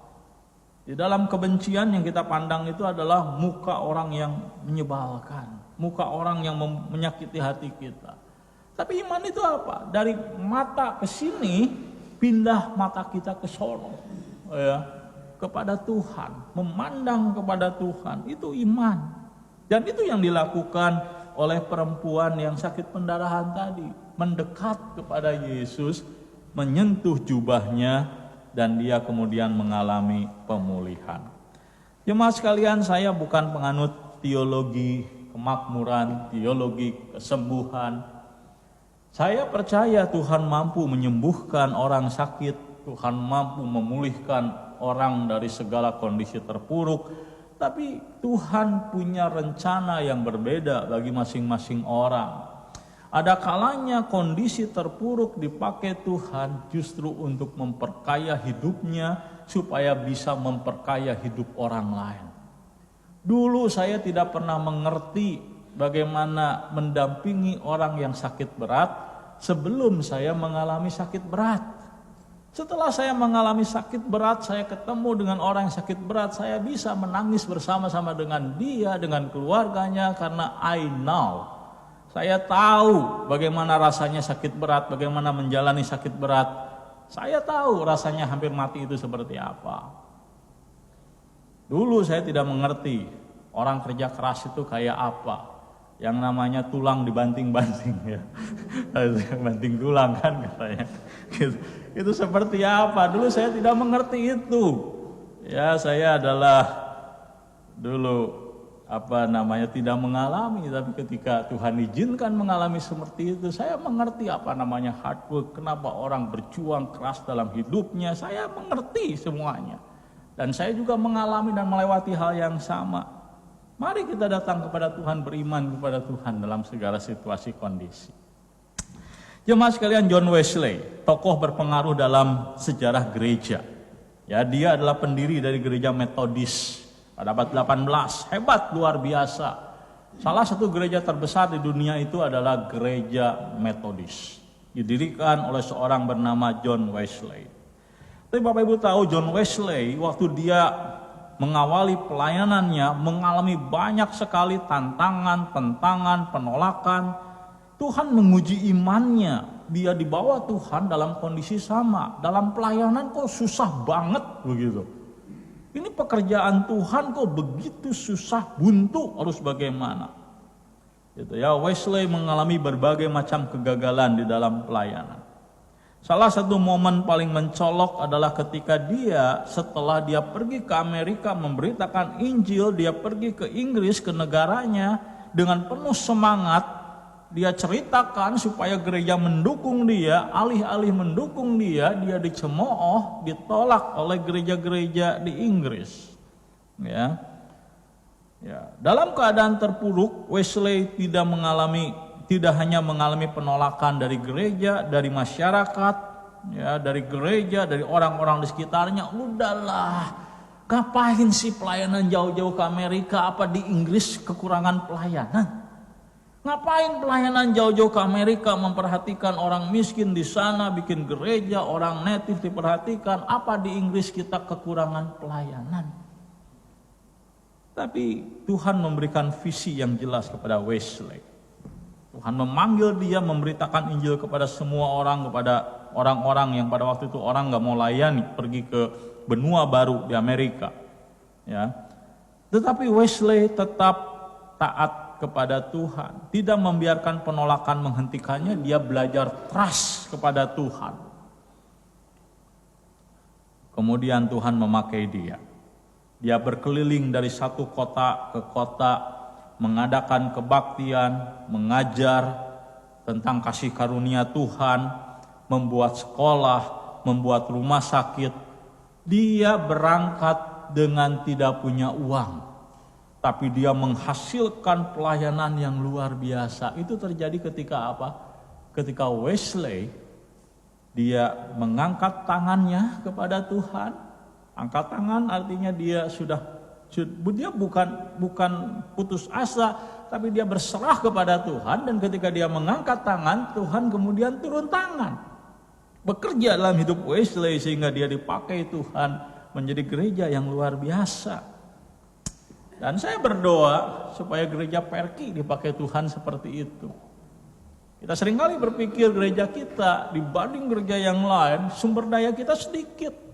Di dalam kebencian yang kita pandang itu adalah muka orang yang menyebalkan, muka orang yang menyakiti hati kita. Tapi iman itu apa? Dari mata ke sini, pindah mata kita ke sono, ya, kepada Tuhan, memandang kepada Tuhan, itu iman. Dan itu yang dilakukan oleh perempuan yang sakit pendarahan tadi, mendekat kepada Yesus, menyentuh jubahnya, dan dia kemudian mengalami pemulihan. Jemaat sekalian, saya bukan penganut teologi kemakmuran, teologi kesembuhan. Saya percaya Tuhan mampu menyembuhkan orang sakit, Tuhan mampu memulihkan orang dari segala kondisi terpuruk. Tapi Tuhan punya rencana yang berbeda bagi masing-masing orang. Ada kalanya kondisi terpuruk dipakai Tuhan justru untuk memperkaya hidupnya supaya bisa memperkaya hidup orang lain. Dulu saya tidak pernah mengerti bagaimana mendampingi orang yang sakit berat sebelum saya mengalami sakit berat. Setelah saya mengalami sakit berat, saya ketemu dengan orang yang sakit berat, saya bisa menangis bersama-sama dengan dia, dengan keluarganya, karena I know. Saya tahu bagaimana rasanya sakit berat, bagaimana menjalani sakit berat. Saya tahu rasanya hampir mati itu seperti apa. Dulu saya tidak mengerti orang kerja keras itu kayak apa. yang namanya tulang dibanting-banting ya. Banting tulang kan katanya. Gitu. Itu seperti apa? Dulu saya tidak mengerti itu. Ya, saya adalah dulu tidak mengalami, tapi ketika Tuhan izinkan mengalami seperti itu, saya mengerti apa namanya hard work, kenapa orang berjuang keras dalam hidupnya, saya mengerti semuanya. Dan saya juga mengalami dan melewati hal yang sama. Mari kita datang kepada Tuhan, beriman kepada Tuhan dalam segala situasi kondisi. Jemaat sekalian, John Wesley, tokoh berpengaruh dalam sejarah gereja. Ya, dia adalah pendiri dari gereja Metodis pada abad 18, hebat luar biasa. Salah satu gereja terbesar di dunia itu adalah gereja Metodis. Didirikan oleh seorang bernama John Wesley. Tapi Bapak Ibu tahu John Wesley waktu dia mengawali pelayanannya mengalami banyak sekali tantangan, penentangan, penolakan. Tuhan menguji imannya. Dia dibawa Tuhan dalam kondisi sama. Dalam pelayanan kok susah banget begitu. Ini pekerjaan Tuhan kok begitu susah, buntu, harus bagaimana? Gitu ya, Wesley mengalami berbagai macam kegagalan di dalam pelayanan. Salah satu momen paling mencolok adalah ketika dia setelah dia pergi ke Amerika memberitakan Injil, dia pergi ke Inggris, ke negaranya dengan penuh semangat. Dia ceritakan supaya gereja mendukung dia, alih-alih mendukung dia dicemooh, ditolak oleh gereja-gereja di Inggris. Ya. Dalam keadaan terpuruk, Wesley tidak hanya mengalami penolakan dari gereja, dari masyarakat, ya, dari gereja, dari orang-orang di sekitarnya. Udahlah, ngapain sih pelayanan jauh-jauh ke Amerika? Apa di Inggris kekurangan pelayanan? Ngapain pelayanan jauh-jauh ke Amerika memperhatikan orang miskin di sana, bikin gereja, orang native diperhatikan. Apa di Inggris kita kekurangan pelayanan? Tapi Tuhan memberikan visi yang jelas kepada Wesley. Tuhan memanggil dia memberitakan Injil kepada semua orang, kepada orang-orang yang pada waktu itu orang nggak mau layani, pergi ke benua baru di Amerika. Ya. Tetapi Wesley tetap taat kepada Tuhan, tidak membiarkan penolakan menghentikannya. Dia belajar trust kepada Tuhan. Kemudian Tuhan memakai dia. Dia berkeliling dari satu kota ke kota, mengadakan kebaktian, mengajar tentang kasih karunia Tuhan, membuat sekolah, membuat rumah sakit. Dia berangkat dengan tidak punya uang, tapi dia menghasilkan pelayanan yang luar biasa. Itu terjadi ketika apa? Ketika Wesley, dia mengangkat tangannya kepada Tuhan. Angkat tangan artinya dia bukan putus asa, tapi dia berserah kepada Tuhan. Dan ketika dia mengangkat tangan, Tuhan kemudian turun tangan. Bekerja dalam hidup Wesley sehingga dia dipakai Tuhan menjadi gereja yang luar biasa. Dan saya berdoa supaya gereja Perki dipakai Tuhan seperti itu. Kita seringkali berpikir gereja kita dibanding gereja yang lain, sumber daya kita sedikit.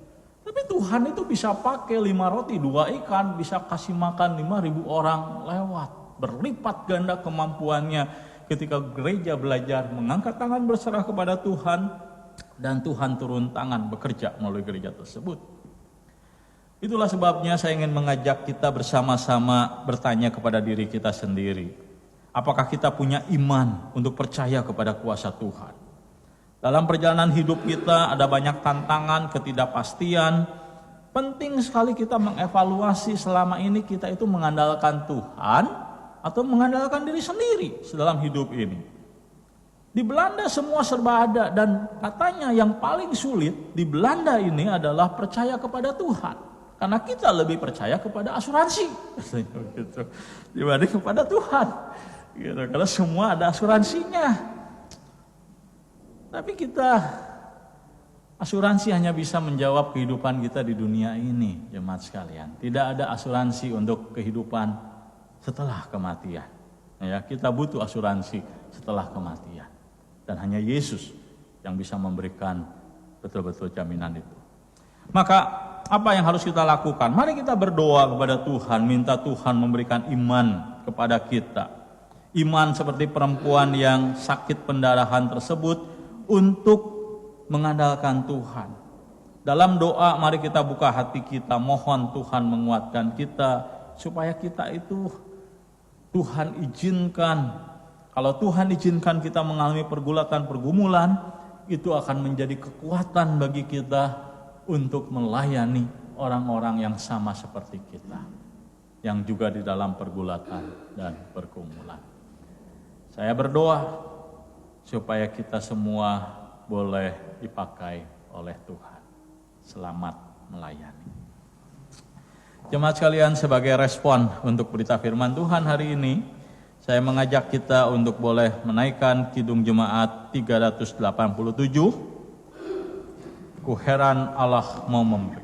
Tapi Tuhan itu bisa pakai 5 roti 2 ikan, bisa kasih makan 5.000 orang lewat. Berlipat ganda kemampuannya ketika gereja belajar mengangkat tangan berserah kepada Tuhan. Dan Tuhan turun tangan bekerja melalui gereja tersebut. Itulah sebabnya saya ingin mengajak kita bersama-sama bertanya kepada diri kita sendiri. Apakah kita punya iman untuk percaya kepada kuasa Tuhan? Dalam perjalanan hidup kita ada banyak tantangan, ketidakpastian. Penting sekali kita mengevaluasi selama ini kita itu mengandalkan Tuhan atau mengandalkan diri sendiri dalam hidup ini. Di Belanda semua serba ada, dan katanya yang paling sulit di Belanda ini adalah percaya kepada Tuhan. Karena kita lebih percaya kepada asuransi gitu, dibanding kepada Tuhan. Gitu, karena semua ada asuransinya. Tapi kita, asuransi hanya bisa menjawab kehidupan kita di dunia ini, jemaat sekalian. Tidak ada asuransi untuk kehidupan setelah kematian. Ya, kita butuh asuransi setelah kematian. Dan hanya Yesus yang bisa memberikan betul-betul jaminan itu. Maka apa yang harus kita lakukan? Mari kita berdoa kepada Tuhan, minta Tuhan memberikan iman kepada kita. iman seperti perempuan yang sakit pendarahan tersebut untuk mengandalkan Tuhan. Dalam doa mari kita buka hati kita, mohon Tuhan menguatkan kita supaya kita itu Tuhan izinkan. Kalau Tuhan izinkan kita mengalami pergumulan, itu akan menjadi kekuatan bagi kita untuk melayani orang-orang yang sama seperti kita, yang juga di dalam pergulatan dan pergumulan. Saya berdoa supaya kita semua boleh dipakai oleh Tuhan. Selamat melayani. Jemaat sekalian, sebagai respon untuk berita firman Tuhan hari ini, saya mengajak kita untuk boleh menaikkan Kidung Jemaat 387, Ku heran Allah mau memberi.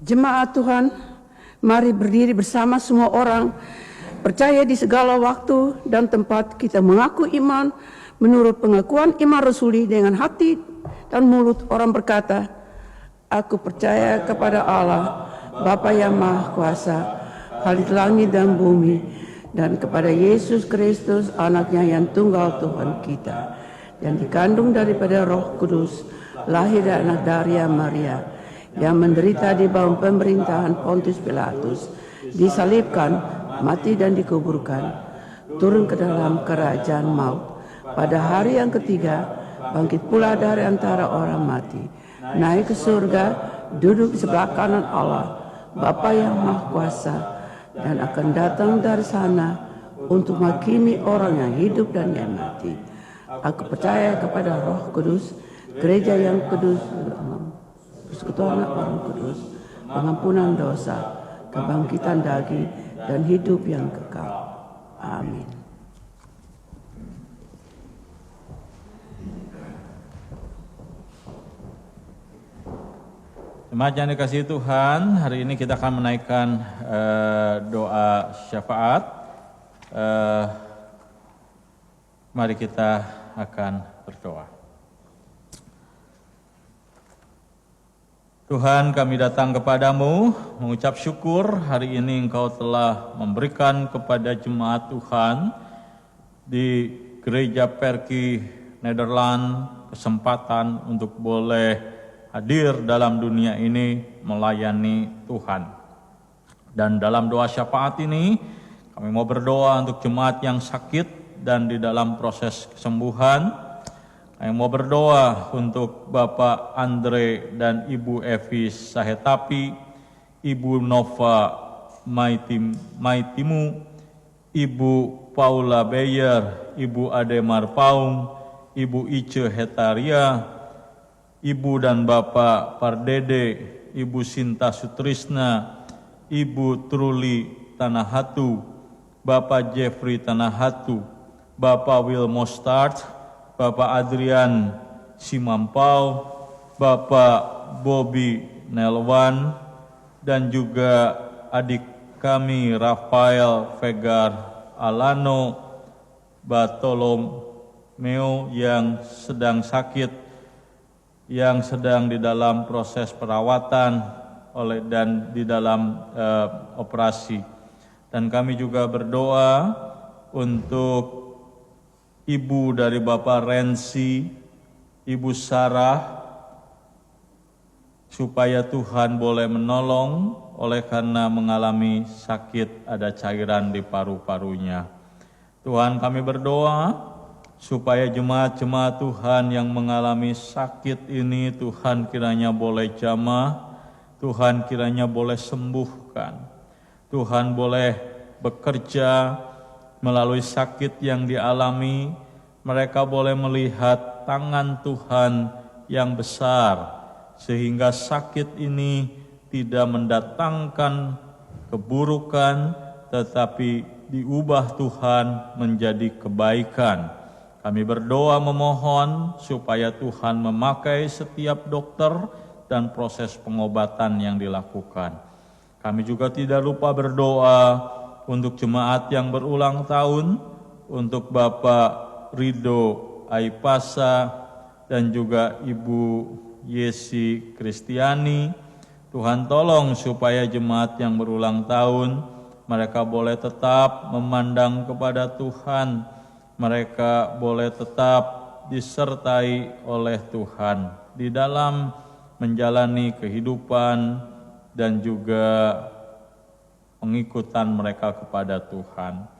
Jemaat Tuhan, mari berdiri bersama semua orang, percaya di segala waktu dan tempat kita mengaku iman menurut pengakuan iman rasuli dengan hati dan mulut orang berkata, aku percaya kepada Allah, Bapa yang Maha Kuasa, Khalik langit dan bumi, dan kepada Yesus Kristus, anaknya yang tunggal Tuhan kita, yang dikandung daripada Roh Kudus, lahir dari anak Daria Maria, yang menderita di bawah pemerintahan Pontius Pilatus, disalibkan, mati dan dikuburkan, turun ke dalam kerajaan maut. Pada hari yang ketiga, bangkit pula dari antara orang mati, naik ke surga, duduk di sebelah kanan Allah, Bapa yang Maha Kuasa, dan akan datang dari sana untuk menghakimi orang yang hidup dan yang mati. Aku percaya kepada Roh Kudus, gereja yang kudus, persekutuan orang kudus, pengampunan dosa, kebangkitan daging, dan hidup yang kekal. Amin. Jemaat yang dikasihi Tuhan, hari ini kita akan menaikkan doa syafaat. Mari kita akan berdoa. Tuhan, kami datang kepadamu mengucap syukur hari ini Engkau telah memberikan kepada jemaat Tuhan di Gereja Perki Nederland kesempatan untuk boleh hadir dalam dunia ini melayani Tuhan. Dan dalam doa syafaat ini kami mau berdoa untuk jemaat yang sakit dan di dalam proses kesembuhan. Kami mau berdoa untuk Bapak Andre dan Ibu Evis Sahetapi, Ibu Nova Maitimu, Ibu Paula Beyer, Ibu Ademar Paung, Ibu Ice Hetaria, Ibu dan Bapak Pardede, Ibu Sinta Sutrisna, Ibu Truli Tanahatu, Bapak Jeffrey Tanahatu, Bapak Will Mostart, Bapak Adrian Simampau, Bapak Bobby Nelwan, dan juga adik kami Rafael Vegar Alano Bartolomeo yang sedang sakit, yang sedang di dalam proses perawatan dan di dalam operasi. Dan kami juga berdoa untuk ibu dari Bapak Rensi, Ibu Sarah, supaya Tuhan boleh menolong oleh karena mengalami sakit, ada cairan di paru-parunya. Tuhan, kami berdoa supaya jemaat-jemaat Tuhan yang mengalami sakit ini, Tuhan kiranya boleh jamah, Tuhan kiranya boleh sembuhkan, Tuhan boleh bekerja melalui sakit yang dialami, mereka boleh melihat tangan Tuhan yang besar, sehingga sakit ini tidak mendatangkan keburukan, tetapi diubah Tuhan menjadi kebaikan. Kami berdoa memohon supaya Tuhan memakai setiap dokter dan proses pengobatan yang dilakukan. Kami juga tidak lupa berdoa untuk jemaat yang berulang tahun, untuk Bapak Rido Aipasa dan juga Ibu Yesi Kristiani. Tuhan tolong supaya jemaat yang berulang tahun, mereka boleh tetap memandang kepada Tuhan, mereka boleh tetap disertai oleh Tuhan di dalam menjalani kehidupan dan juga pengikutan mereka kepada Tuhan.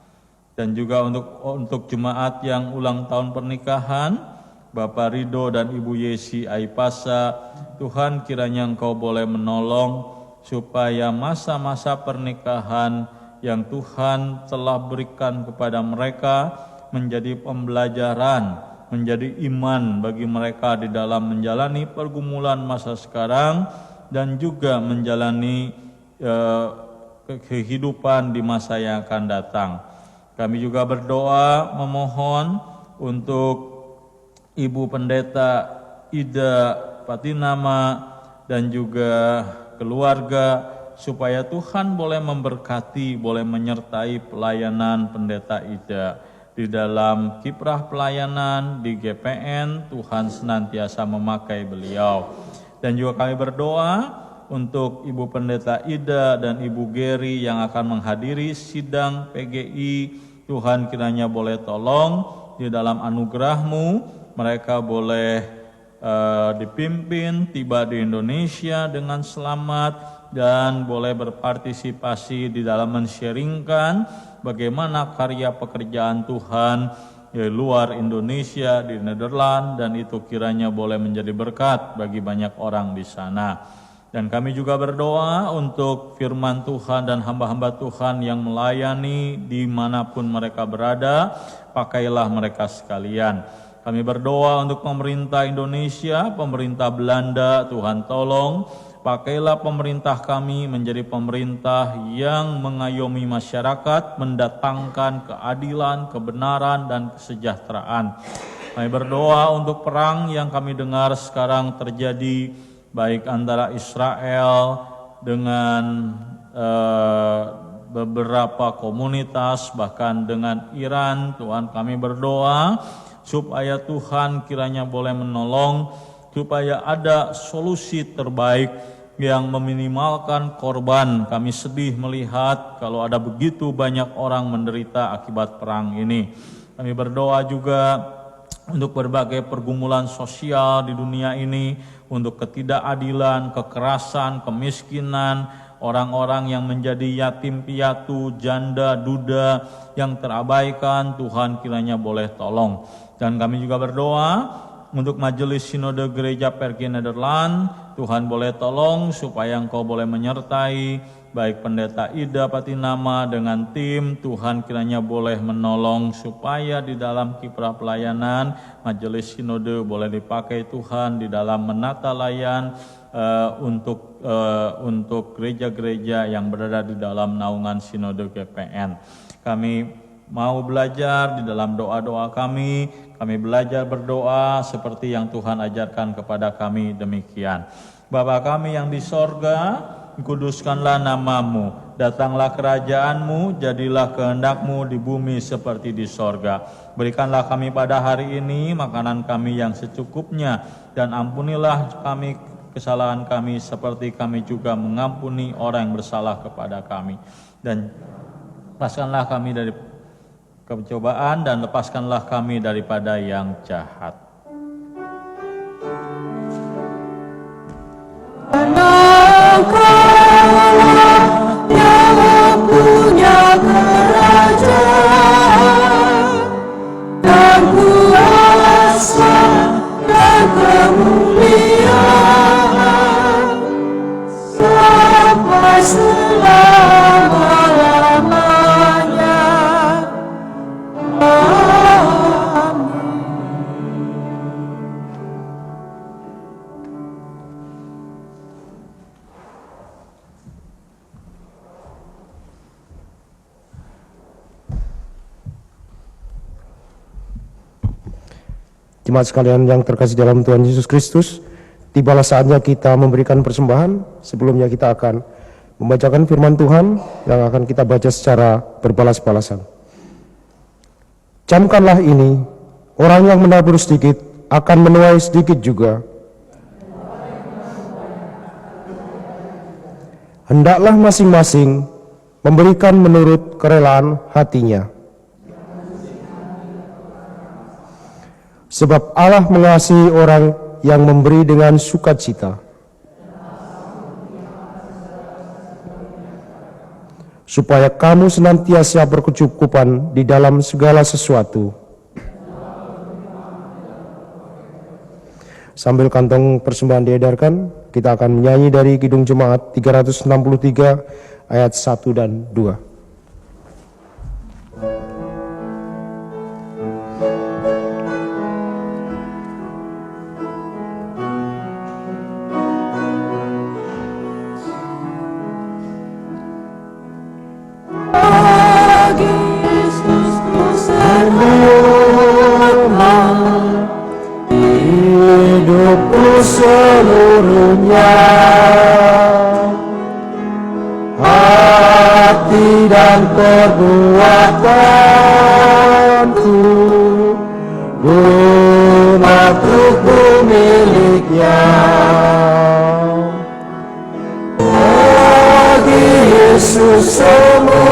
Dan juga untuk jemaat yang ulang tahun pernikahan, Bapak Rido dan Ibu Yesi Aipasa, Tuhan kiranya Engkau boleh menolong supaya masa-masa pernikahan yang Tuhan telah berikan kepada mereka menjadi pembelajaran, menjadi iman bagi mereka di dalam menjalani pergumulan masa sekarang dan juga menjalani kehidupan di masa yang akan datang. Kami juga berdoa memohon untuk Ibu Pendeta Ida Patinama dan juga keluarga, supaya Tuhan boleh memberkati, boleh menyertai pelayanan Pendeta Ida di dalam kiprah pelayanan di GPN. Tuhan senantiasa memakai beliau. Dan juga kami berdoa untuk Ibu Pendeta Ida dan Ibu Geri yang akan menghadiri sidang PGI. Tuhan kiranya boleh tolong di dalam anugerah-Mu, mereka boleh dipimpin tiba di Indonesia dengan selamat dan boleh berpartisipasi di dalam men-sharingkan bagaimana karya pekerjaan Tuhan di luar Indonesia, di Nederland, dan itu kiranya boleh menjadi berkat bagi banyak orang di sana. Dan kami juga berdoa untuk firman Tuhan dan hamba-hamba Tuhan yang melayani dimanapun mereka berada, pakailah mereka sekalian. Kami berdoa untuk pemerintah Indonesia, pemerintah Belanda, Tuhan tolong, pakailah pemerintah kami menjadi pemerintah yang mengayomi masyarakat, mendatangkan keadilan, kebenaran, dan kesejahteraan. Kami berdoa untuk perang yang kami dengar sekarang terjadi, baik antara Israel dengan beberapa komunitas, bahkan dengan Iran. Tuhan, kami berdoa supaya Tuhan kiranya boleh menolong, supaya ada solusi terbaik yang meminimalkan korban. Kami sedih melihat kalau ada begitu banyak orang menderita akibat perang ini. Kami berdoa juga untuk berbagai pergumulan sosial di dunia ini, untuk ketidakadilan, kekerasan, kemiskinan, orang-orang yang menjadi yatim piatu, janda, duda yang terabaikan. Tuhan kiranya boleh tolong. Dan kami juga berdoa untuk Majelis Sinode Gereja Pergi Nederland. Tuhan boleh tolong supaya Engkau boleh menyertai baik Pendeta Ida Patinama dengan tim. Tuhan kiranya boleh menolong supaya di dalam kiprah pelayanan Majelis Sinode boleh dipakai Tuhan di dalam menata layan untuk gereja-gereja yang berada di dalam naungan Sinode GPN. Kami mau belajar di dalam doa-doa kami belajar berdoa seperti yang Tuhan ajarkan kepada kami demikian. Bapa kami yang di sorga, kuduskanlah namamu, Datanglah kerajaan-Mu, jadilah kehendak-Mu di bumi seperti di sorga. Berikanlah kami pada hari ini makanan kami yang secukupnya, dan ampunilah kami kesalahan kami seperti kami juga mengampuni orang yang bersalah kepada kami. Dan lepaskanlah kami dari pencobaan, dan lepaskanlah kami daripada yang jahat. Yang punya kerajaan dan kuasa dan kemuliaan sampai selama-lamanya. Amin. Jemaat sekalian yang terkasih dalam Tuhan Yesus Kristus, tibalah saatnya kita memberikan persembahan. Sebelumnya kita akan membacakan firman Tuhan yang akan kita baca secara berbalas-balasan. Camkanlah ini, orang yang menabur sedikit akan menuai sedikit juga. Hendaklah masing-masing memberikan menurut kerelaan hatinya. Sebab Allah mengasihi orang yang memberi dengan sukacita. Supaya kamu senantiasa berkecukupan di dalam segala sesuatu. Sambil kantong persembahan diedarkan, kita akan menyanyi dari Kidung Jemaat 363 ayat 1 dan 2. Hidupku seluruhnya, hati dan perbuatanku, umatku miliknya. Bagi Yesus semuanya,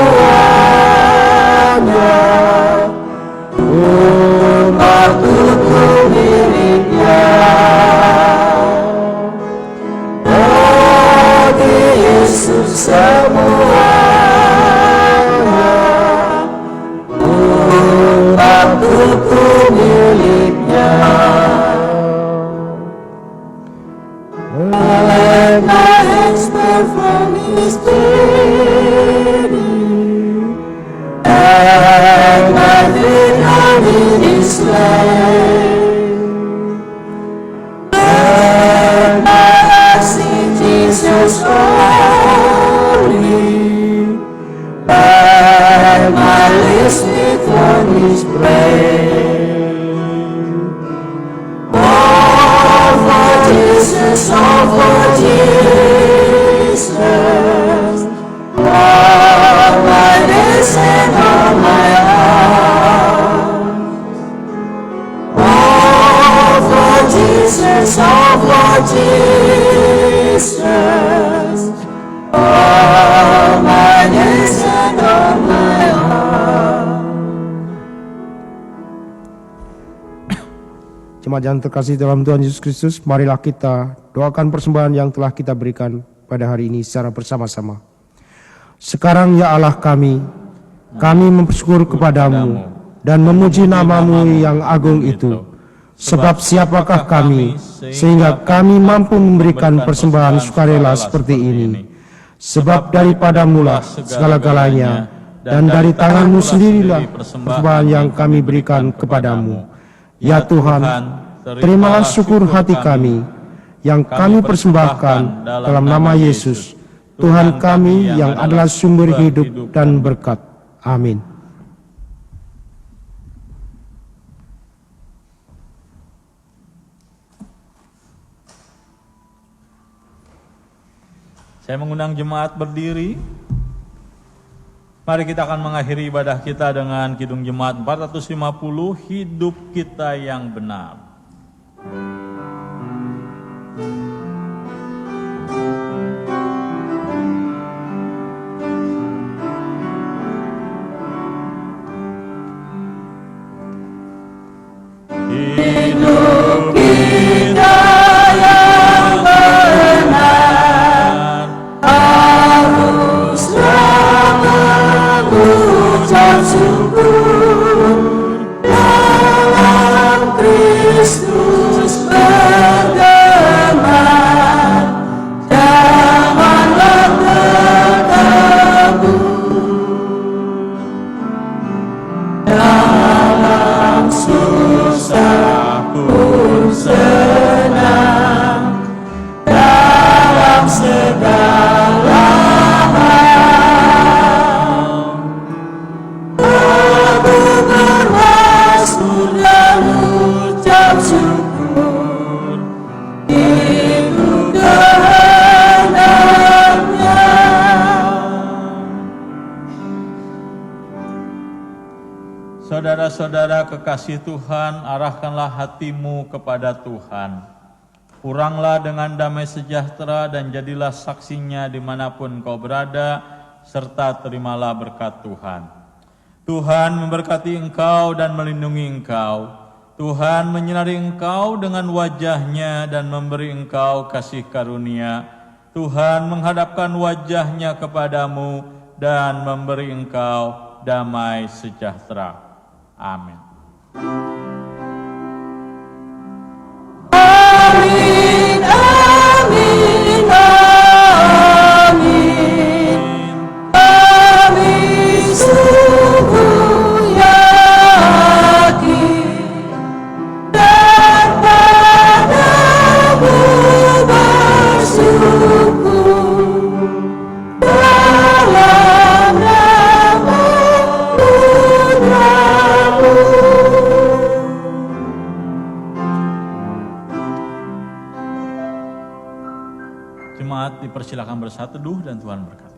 umatku miliknya. Bagi Yesus semuanya, umatku miliknya. Let my hands perform His bidding, and my feet are in His name. Let my heart sing Jesus holy, and my lips speak for His praise. All for Jesus, all for Jesus, all my days and all my heart. All for Jesus, all for Jesus, all my days and all my heart. Jemaat yang terkasih dalam Tuhan Yesus Kristus, marilah kita doakan persembahan yang telah kita berikan pada hari ini secara bersama-sama. Sekarang ya Allah kami bersyukur kepadamu dan memuji namamu yang agung itu. Sebab siapakah kami sehingga kami mampu memberikan persembahan sukarela seperti ini. Sebab daripadamulah segala-galanya, dan dari tanganmu sendirilah persembahan yang kami berikan kepadamu. Ya Tuhan, terimalah syukur hati kami yang kami persembahkan dalam nama Yesus, Tuhan kami yang adalah sumber hidup dan berkat. Amin. Saya mengundang jemaat berdiri. Mari kita akan mengakhiri ibadah kita dengan Kidung Jemaat 450, Hidup Kita Yang Benar. Hidup kita yang benar haruslah mengucap syukur dalam Kristus bergema. Janganlah terkabur dalam susah pun senang, dalam segala hal aku bermasmur dan ucap syukur itu kehendaknya. Saudara-saudara kekasih Tuhan, arahkanlah hatimu kepada Tuhan. Kuranglah dengan damai sejahtera dan jadilah saksinya dimanapun kau berada, serta terimalah berkat Tuhan. Tuhan memberkati engkau dan melindungi engkau. Tuhan menyinari engkau dengan wajah-Nya dan memberi engkau kasih karunia. Tuhan menghadapkan wajah-Nya kepadamu dan memberi engkau damai sejahtera. Amin. Amin, amin, amin. Kami sungguh yakin dan padamu bersyukur dalam nama putra-Mu. Jemaat dipersilakan bersatu teduh dan Tuhan berkati.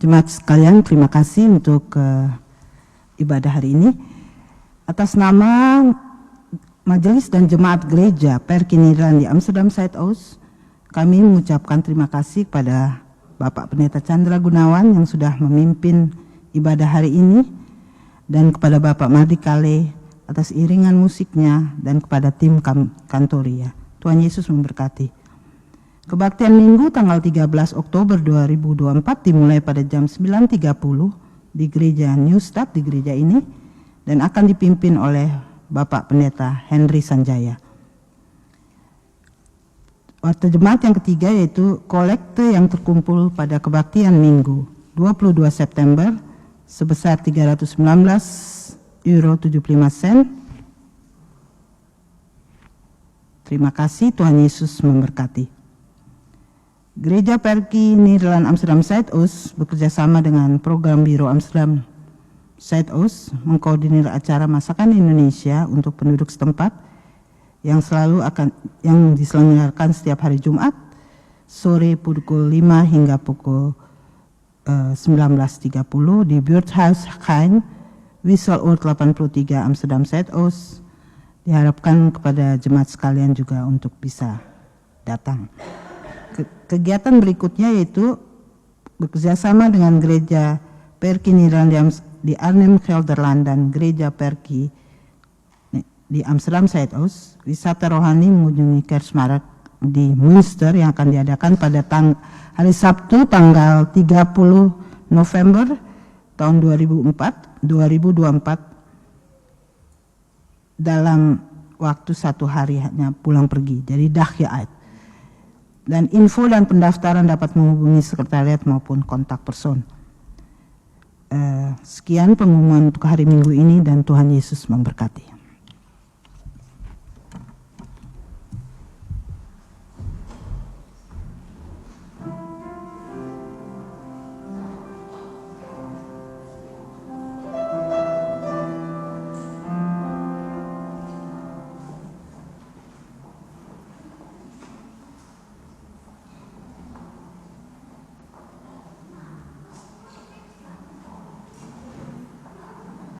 Jemaat sekalian, terima kasih untuk ibadah hari ini. Atas nama Majelis dan Jemaat Gereja Perki Nederland di Amsterdam Zuidoost, kami mengucapkan terima kasih kepada Bapak Pendeta Chandra Gunawan yang sudah memimpin ibadah hari ini, dan kepada Bapak Mardi Kale atas iringan musiknya, dan kepada tim Kantoria. Tuhan Yesus memberkati. Kebaktian Minggu tanggal 13 Oktober 2024 dimulai pada jam 9.30 di Gereja Nieuwstad di gereja ini, dan akan dipimpin oleh Bapak Pendeta Henry Sanjaya. Waktu jemaat yang ketiga yaitu kolekte yang terkumpul pada kebaktian Minggu 22 September sebesar €319.75. Terima kasih, Tuhan Yesus memberkati. Gereja Perki Nederland Amsterdam Zuidoost bekerjasama dengan program Biro Amsterdam Zuidoost mengkoordinir acara masakan Indonesia untuk penduduk setempat yang diselenggarakan setiap hari Jumat sore pukul 5 hingga pukul 19.30 di Buurthuis Gein, Wisseloord 83 Amsterdam Zuidoost. Diharapkan kepada jemaat sekalian juga untuk bisa datang. Kegiatan berikutnya yaitu bekerjasama dengan Gereja Perki Nederland di Arnhem Gelderland dan Gereja Perki di Amsterdam Zuidoost, wisata rohani mengunjungi Kerstmarkt di Münster yang akan diadakan pada hari Sabtu tanggal 30 November tahun 2024 dalam waktu 1 hari hanya pulang pergi, jadi dagje uit. Dan info dan pendaftaran dapat menghubungi sekretariat maupun kontak person. Sekian pengumuman untuk hari Minggu ini dan Tuhan Yesus memberkati.